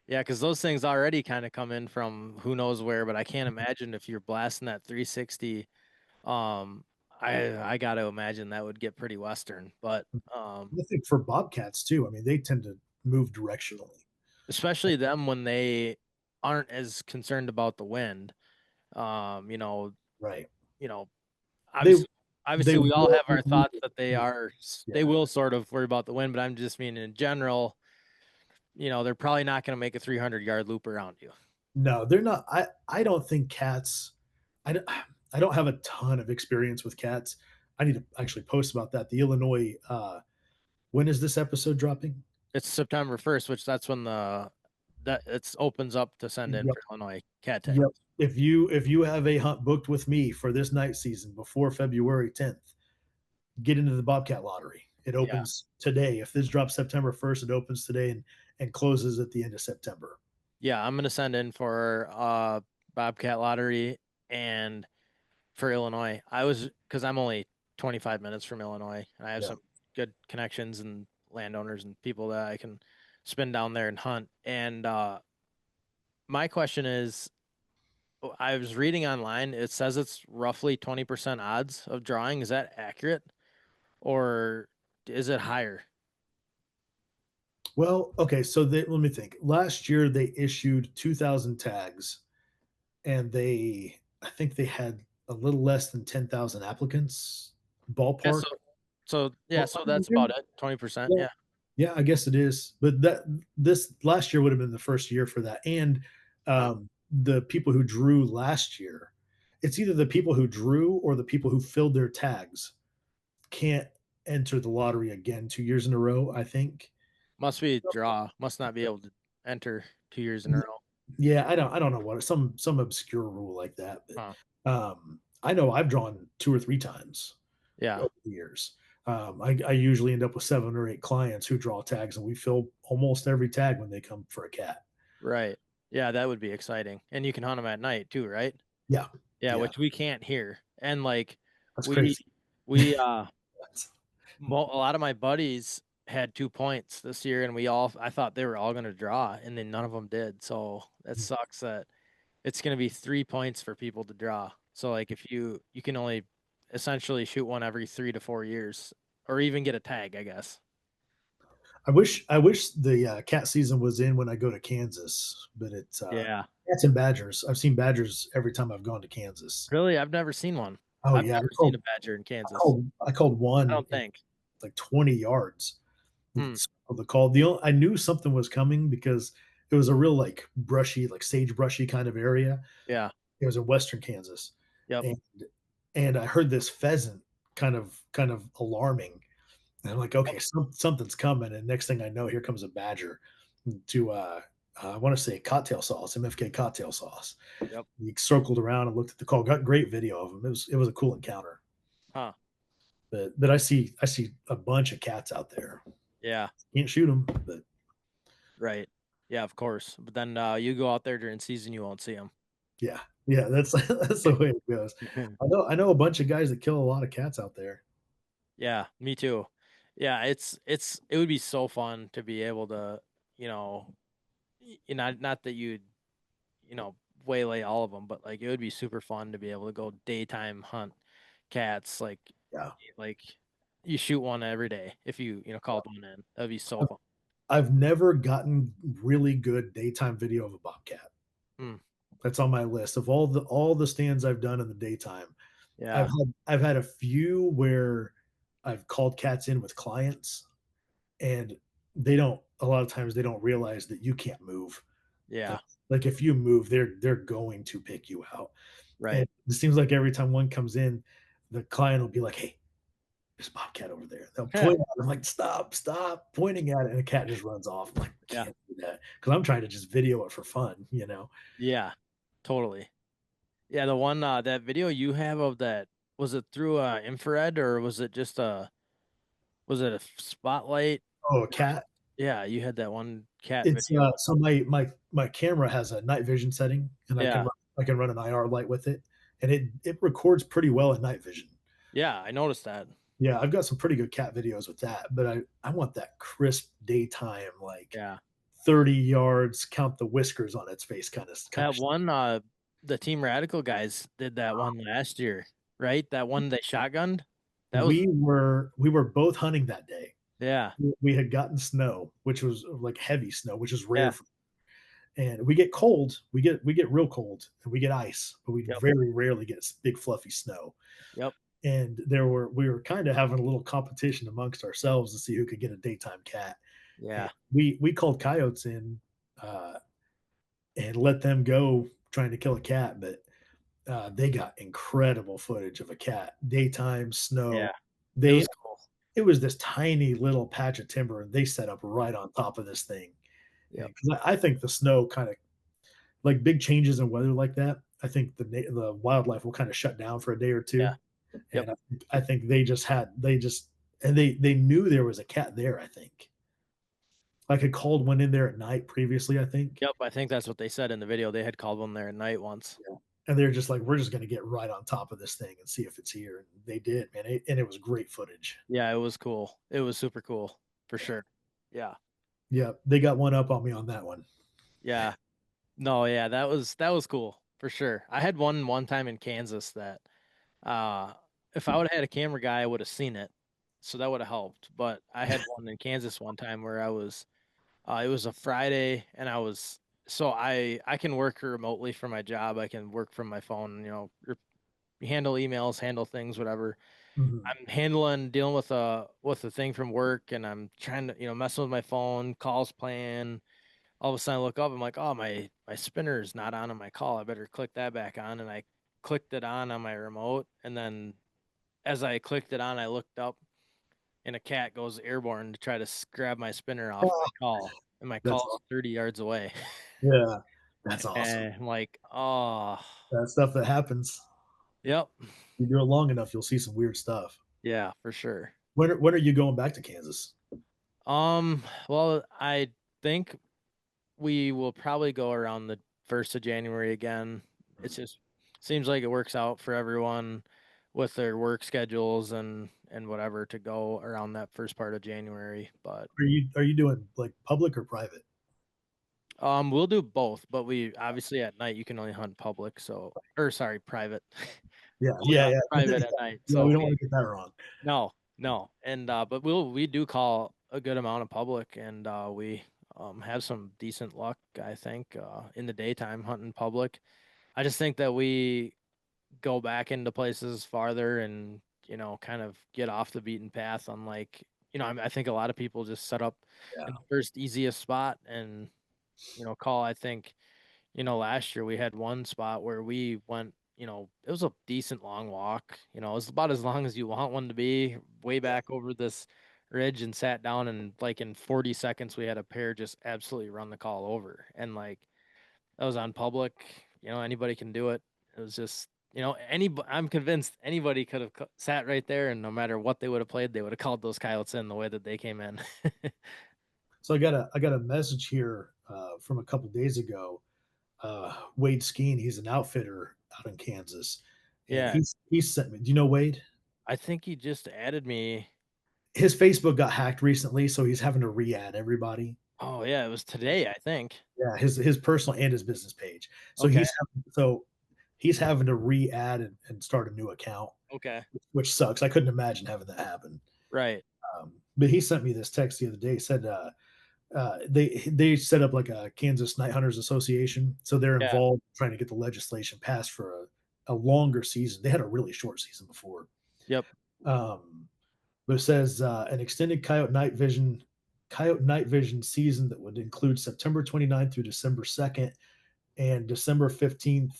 yeah, because those things already kind of come in from who knows where, but I can't imagine if you're blasting that 360. Um, I gotta imagine that would get pretty western, but I think for bobcats too. I mean, they tend to move directionally. especially them when they aren't as concerned about the wind. You know, Right. you know, They obviously, they we all will have our move thoughts that they it. are, they Yeah. will sort of worry about the wind, but I'm just meaning in general, they're probably not going to make a 300-yard loop around you. No, they're not. I don't think cats. I don't, I don't have a ton of experience with cats. I need to actually post about that. The Illinois. When is this episode dropping? It's September 1st, which that's when that it's opens up to send in Yep. for Illinois cat tags. Yep. If you have a hunt booked with me for this night season before February 10th, get into the Bobcat lottery. It Yeah. opens today. If this drops September 1st, it opens today and closes at the end of September. Yeah, I'm gonna send in for Bobcat lottery and for Illinois. I was because I'm only 25 minutes from Illinois, and I have Yeah. some good connections and landowners and people that I can spin down there and hunt. And my question is, I was reading online. It says it's roughly 20% odds of drawing. Is that accurate, or is it higher? Well, okay, so let me think. Last year they issued 2,000 tags, and I think they had a little less than 10,000 applicants, Yeah. ballpark. So that's about it. 20%. Yeah, Yeah. yeah, I guess it is. But this last year would have been the first year for that, and Wow. the people who drew last year, it's either the people who drew or the people who filled their tags can't enter the lottery again 2 years in a row. I think. Must be draw. Must not be able to enter 2 years in a row. Yeah, I don't know what some obscure rule like that, Huh. but I know I've drawn 2 or 3 times Yeah. over the years. I usually end up with 7 or 8 clients who draw tags, and we fill almost every tag when they come for a cat. Right. Yeah, that would be exciting. And you can hunt them at night too, right? Yeah, Yeah, yeah, which we can't hear. And like that's we crazy. we a lot of my buddies had 2 points this year, and I thought they were all going to draw, and then none of them did. So that sucks that it's going to be 3 points for people to draw. So like if you can only essentially shoot one every 3 to 4 years, or even get a tag, I guess. I wish the cat season was in when I go to Kansas, but it's Yeah. cats and badgers. I've seen badgers every time I've gone to Kansas. Really, I've never seen one. Oh I've yeah, never seen a badger in Kansas. I called I one don't think. like 20 yards. Hmm. The call. I knew something was coming because it was a real like brushy, like sagebrushy kind of area. Yeah. It was in western Kansas, Yep. and I heard this pheasant kind of alarming, and I'm like, okay, something's coming. And next thing I know, here comes a badger to I want to say cocktail sauce, MFK cocktail sauce. Yep. He circled around and looked at the call. Got great video of him. It was a cool encounter. Huh. But I see a bunch of cats out there. Yeah. Can't shoot them, but Right. Yeah, of course. But then you go out there during season, you won't see them. yeah, yeah, that's that's the way it goes. I know a bunch of guys that kill a lot of cats out there. Yeah, me too. Yeah, it would be so fun to be able to, you know, not that you'd, you know, waylay all of them, but like it would be super fun to be able to go daytime hunt cats Yeah, like you shoot one every day if called one in. That'd be so fun. I've never gotten really good daytime video of a bobcat. Hmm. That's on my list of all the stands I've done in the daytime. Yeah. I've had a few where I've called cats in with clients, and a lot of times they don't realize that you can't move. Yeah. Like if you move, they're going to pick you out. And Right. it seems like every time one comes in, the client will be like, "Hey, there's a bobcat over there." They'll point at it. I'm like, stop pointing at it. And the cat just runs off. I'm like, I Yeah. can't do that. Because I'm trying to just video it for fun. Yeah. Totally. Yeah, the one that video you have of that, was it through infrared, or was it just was it a spotlight? Oh, a cat? Yeah, you had that one cat It's video. so my camera has a night vision setting, and Yeah. I can run an IR light with it, and it records pretty well in night vision. Yeah, I noticed that. Yeah, I've got some pretty good cat videos with that, but I want that crisp daytime, like Yeah. 30 yards, count the whiskers on its face kind That of. one, the Team Radical guys did that one last year, right? That one they shotgunned? That was We were both hunting that day. yeah. We had gotten snow, which was like heavy snow, which is rare Yeah. for, and we get cold, we get real cold, and we get ice, but we Yep. very rarely get big fluffy snow. Yep. And we were kind of having a little competition amongst ourselves to see who could get a daytime cat. And Yeah. we called coyotes in, uh, and let them go trying to kill a cat, but they got incredible footage of a cat daytime Yeah. snow. It They was cool. It was this tiny little patch of timber, and they set up right on top of this thing. Yep. Because I think the snow kind of, like, big changes in weather like that, I think the wildlife will kind of shut down for a day or Yeah. two. Yep. And I think they just, and they knew there was a cat there. I think, like, had called one in there at night previously. I think, Yep, I think that's what they said in the video. They had called one there at night once. yeah. And they're just like, we're just going to get right on top of this thing and see if it's here. And they did, man, and it was great footage. Yeah, it was cool. It was super cool for sure. Yeah. Yeah, they got one up on me on that one. Yeah. No, yeah, that was cool for sure. I had one time in Kansas that uh if I would have had a camera guy, I would have seen it. So that would have helped. But I had one in Kansas one time where I was it was a Friday and I can work remotely for my job. I can work from my phone, handle emails, handle things, whatever. Mhm. I'm dealing with a thing from work and I'm trying to, messing with my phone, calls playing. All of a sudden I look up, I'm like, oh, my spinner is not on my call. I better click that back on. And I clicked it on my remote. And then as I clicked it on, I looked up and a cat goes airborne to try to grab my spinner off Oh, my call. And my that's call's awesome. 30 yards away. Yeah, that's awesome. And I'm like, oh, That stuff that happens. yep. You do it long enough, you'll see some weird stuff. Yeah, for sure. When are you going back to Kansas? Well, I think we will probably go around the 1st of January again. It's just seems like it works out for everyone with their work schedules and whatever to go around that first part of January. But Are you doing, like, public or private? we'll do both, but we obviously at night you can only hunt public, so or sorry, private. Yeah, Only yeah, hunt yeah. private at night. Yeah, So we don't we wanna get that wrong. no, no. And but we do call a good amount of public and we have some decent luck, I think, in the daytime hunting public. I just think that we go back into places farther and, kind of get off the beaten path. Unlike, I think a lot of people just set up Yeah. in the first easiest spot and, call. I think, last year we had one spot where we went, it was a decent long walk. It was about as long as you want one to be, way Yeah. back over this ridge and sat down and like in 40 seconds we had a pair just absolutely run the call over. And like that was on public. Anybody can do it. It was just, I'm convinced anybody could have sat right there, and no matter what they would have played, they would have called those coyotes in the way that they came in. So I got a message here, from a couple days ago. Wade Skeen, he's an outfitter out in Kansas, and Yeah, he's sent me. Do you know Wade? I think he just added me. His Facebook got hacked recently, so he's having to re-add everybody. Oh yeah, it was today, I think. Yeah, his personal and his business page. So Okay, he's having to re-add and start a new account, okay, which sucks. I couldn't imagine having that happen. right. But he sent me this text the other day. He said, they set up like a Kansas Night Hunters Association, so they're Yeah, involved trying to get the legislation passed for a longer season. They had a really short season before. yep. Um, but it says, an extended coyote night vision season that would include September 29th through December 2nd and December 15th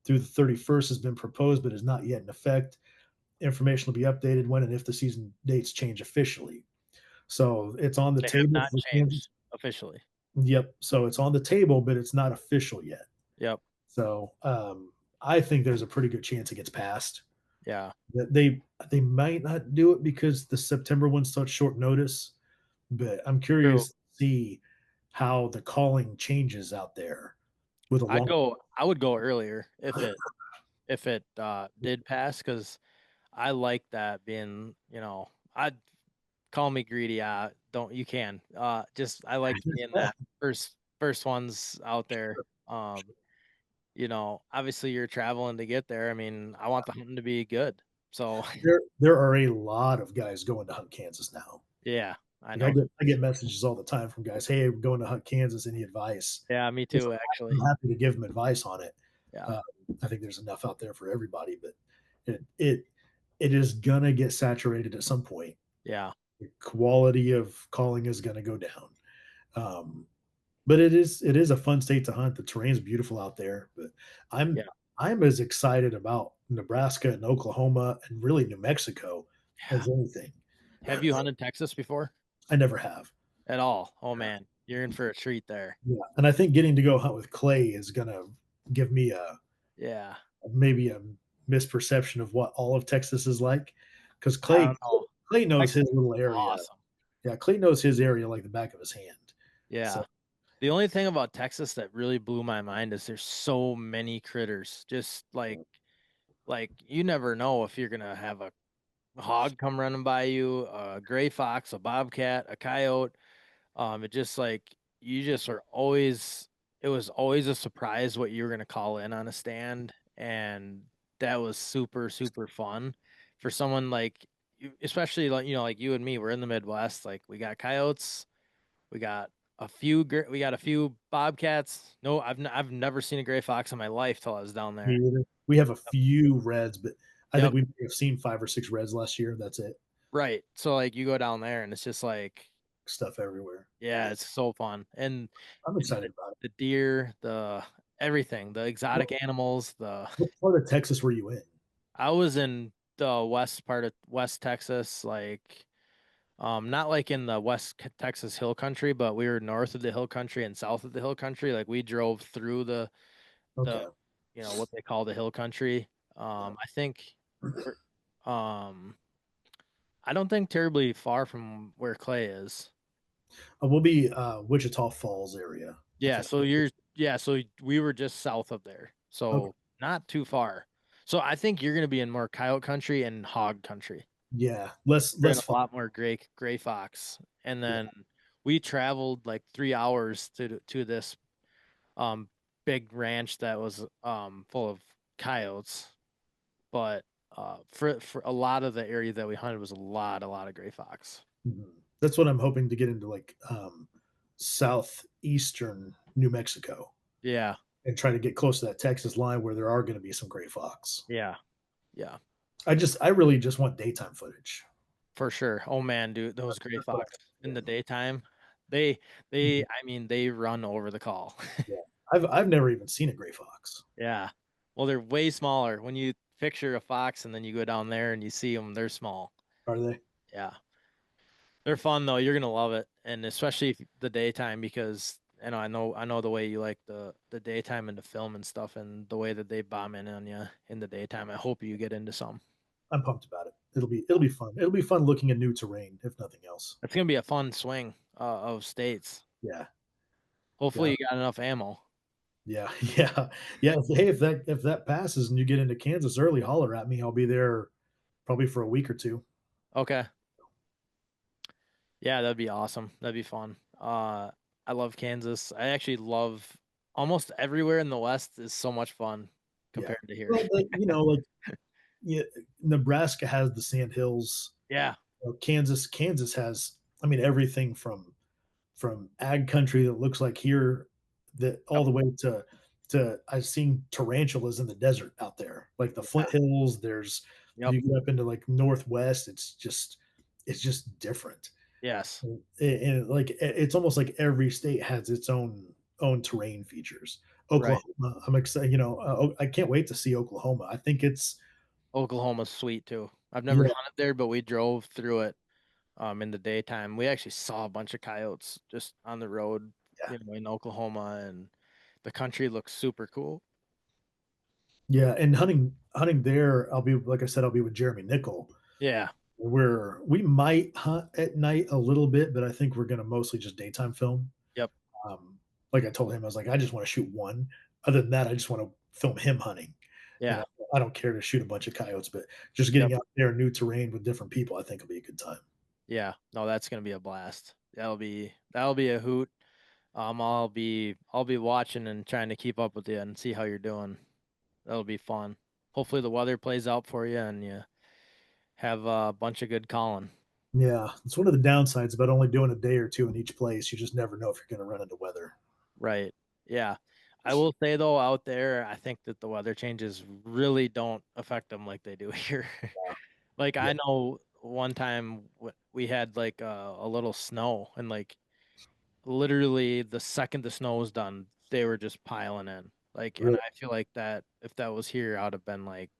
through the 31st has been proposed but is not yet in effect. Information will be updated when and if the season dates change officially. So it's on the They have table not for changed Kansas. officially. Yep. So it's on the table, but it's not official yet. Yep. So I think there's a pretty good chance it gets passed. Yeah. That they might not do it because the September one's such short notice, but I'm True. curious to see how the calling changes out there with a long. I would go earlier if it did pass because I like that being, I'd call me greedy. Don't you can. Just I like being that first ones out there. Obviously you're traveling to get there. I mean, I want the hunting to be good. So There are a lot of guys going to hunt Kansas now. yeah, I Like know. I get messages all the time from guys, "Hey, we're going to hunt Kansas. Any advice?" Yeah, me Which too, actually. I'm happy to give them advice on it. Yeah, Uh, I think there's enough out there for everybody, but it it it is gonna get saturated at some point. yeah, The quality of calling is gonna go down. Um, but it is a fun state to hunt. The terrain's beautiful out there, but yeah, I'm as excited about Nebraska and Oklahoma and really New Mexico yeah. as anything. Have you hunted Texas before I never have. at all? Oh man, you're in for a treat there. Yeah, and I think getting to go hunt with Clay is gonna give me a Yeah, maybe a misperception of what all of Texas is like, because I don't know. Clay knows his Texas little is area. awesome. Yeah, Clay knows his area like the back of his hand. So Yeah. The only thing about Texas that really blew my mind is there's so many critters. Just like you never know if you're gonna have a hog come running by you, a gray fox, a bobcat, a coyote. It just like you just are always it was always a surprise what you were gonna call in on a stand, and that was super, super fun for someone like especially like like you and me, we're in the Midwest, like we got coyotes, we got we got a few bobcats. No, I've never seen a gray fox in my life till I was down me there. either. We have a few reds, but I think Yep. we may have seen 5 or 6 reds last year. That's it. Right. So like you go down there and it's just like, Stuff everywhere. yeah, it's so fun. I'm And excited about it. the deer, the everything, the What, exotic animals, the what part of Texas were you in? I was in the west part of West Texas, like not like in the Texas hill country, but we were north of the hill country and south of the hill country. Like we drove through the Okay. what they call the hill country. Yeah. I think we're um I don't think terribly far from where Clay is. We'll be Wichita Falls area. I Yeah, think. so we were just south of there. Okay. So not too far. So I think you're gonna be in more coyote country and hog country. Yeah. Less You're in less a fun. lot more gray fox. And Yeah. then we traveled like 3 hours to this um big ranch that was full of coyotes. But for a lot of the area that we hunted was a lot of gray fox. Mhm. That's what I'm hoping to get into, like, southeastern New Mexico Yeah, and try to get close to that Texas line where there are gonna be some gray fox. yeah, yeah, I really just want daytime footage. for sure. Oh man, dude, those gray That's what fox I in the yeah. daytime, they Mhm. I mean they run over the call. Yeah. I've never even seen a gray fox. Yeah. Well, they're way smaller. When you picture a fox and then you go down there and you see them, they're small. Are they? Yeah. They're fun though. You're gonna love it, and especially if the daytime because I know the way you like the daytime and the film and stuff, and the way that they bomb in on you in the daytime. I hope you get into some. I'm pumped about it. It'll be fun. It'll be fun looking at new terrain, if nothing else. It's gonna be a fun swing of states. Yeah. Hopefully, Yeah. you got enough ammo. Yeah. Yeah. Yeah. Hey, if that passes and you get into Kansas early, holler at me. I'll be there probably for a week or 2. Okay. Yeah, that'd be awesome. That'd be fun. I love Kansas. I actually love almost everywhere in the West is so much fun Yeah. compared to here. Well, but, like, yeah, Nebraska has the sand hills. Yeah. Kansas has, I mean, everything from ag country that looks like here, that Yep. all the way to I've seen tarantulas in the desert out there, like the Yeah. Flint Hills. There's Yep. you get up into like Northwest. It's just different, Yes. and like it's almost like every state has its own terrain features. Right. Oklahoma, I'm excited. I can't wait to see Oklahoma. I think it's Oklahoma's sweet too. I've never yeah, hunted there, but we drove through it in the daytime. We actually saw a bunch of coyotes just on the road, yeah, in Oklahoma, and the country looks super cool. yeah. And hunting there, I'll be like I said, I'll be with Jeremy Nickel. Yeah. we might hunt at night a little bit, but I think we're gonna mostly just daytime film. Yep. Like I told him, I was like, I just want to shoot one. Other than that, I just want to film him hunting. You Yeah. know, I don't care to shoot a bunch of coyotes, but just Yep. getting out there, new terrain with different people, I think will be a good time. Yeah. No, that's gonna be a blast. That'll be a hoot. I'll be watching and trying to keep up with you and see how you're doing. That'll be fun. Hopefully the weather plays out for you and you have a bunch of good calling. Yeah, it's one of the downsides about only doing a day or two in each place. You just never know if you're going to run into weather. Right. Yeah. I will say though, out there, I think that the weather changes really don't affect them like they do here. Like Yeah, I know one time we had like a little snow and like literally the second the snow was done, they were just piling in. Like, and really. I feel like that if that was here, I'd have been like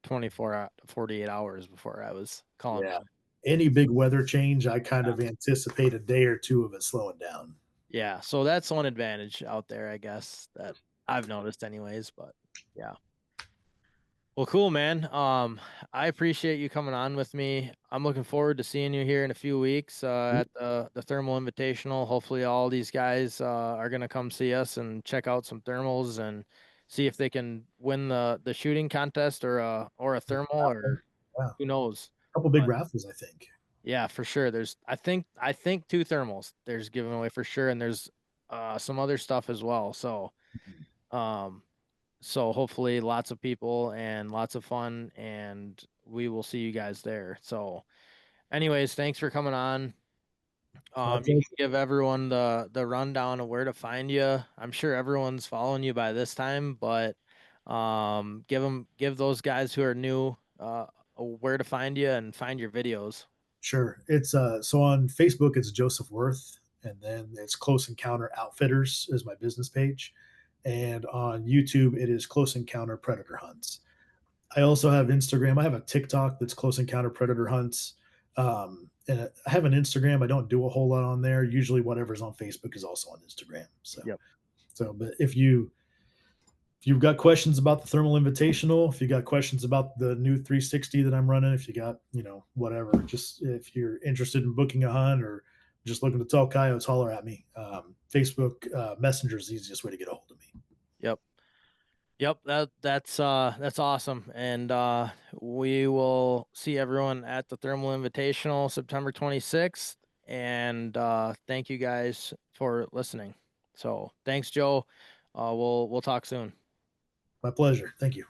48 hours before I was calling Yeah. back. Any big weather change, I kind of anticipate a day or two of it slowing down. Yeah, so that's one advantage out there, I guess, that I've noticed anyways, but yeah. Well, cool, man. I appreciate you coming on with me. I'm looking forward to seeing you here in a few weeks at the Thermal Invitational. Hopefully, all these guys are gonna come see us and check out some thermals and see if they can win the shooting contest or a thermal or Yeah. who knows. A couple big But raffles, I think. yeah, for sure. There's I think two thermals there's given away for sure, and there's some other stuff as well. Um so hopefully lots of people and lots of fun and we will see you guys there. So anyways, thanks for coming on. My You pleasure. can give everyone the rundown of where to find you. I'm sure everyone's following you by this time, but give those guys who are new where to find you and find your videos. Sure. It's so on Facebook it's Joseph Wirth, and then it's Close Encounter Outfitters is my business page. And on YouTube it is Close Encounter Predator Hunts. I also have Instagram. I have a TikTok that's Close Encounter Predator Hunts. And I have an Instagram. I don't do a whole lot on there. Usually whatever's on Facebook is also on Instagram. Yep. But if you've got questions about the Thermal Invitational, if you got questions about the new 360 that I'm running, if you got, whatever, just if you're interested in booking a hunt or just looking to talk coyotes, holler at me. Facebook Messenger is the easiest way to get a hold of me. Yep. Yep, that's awesome. And we will see everyone at the Thermal Invitational September 26th. And thank you guys for listening. So thanks, Joe. We'll talk soon. My pleasure. Thank you.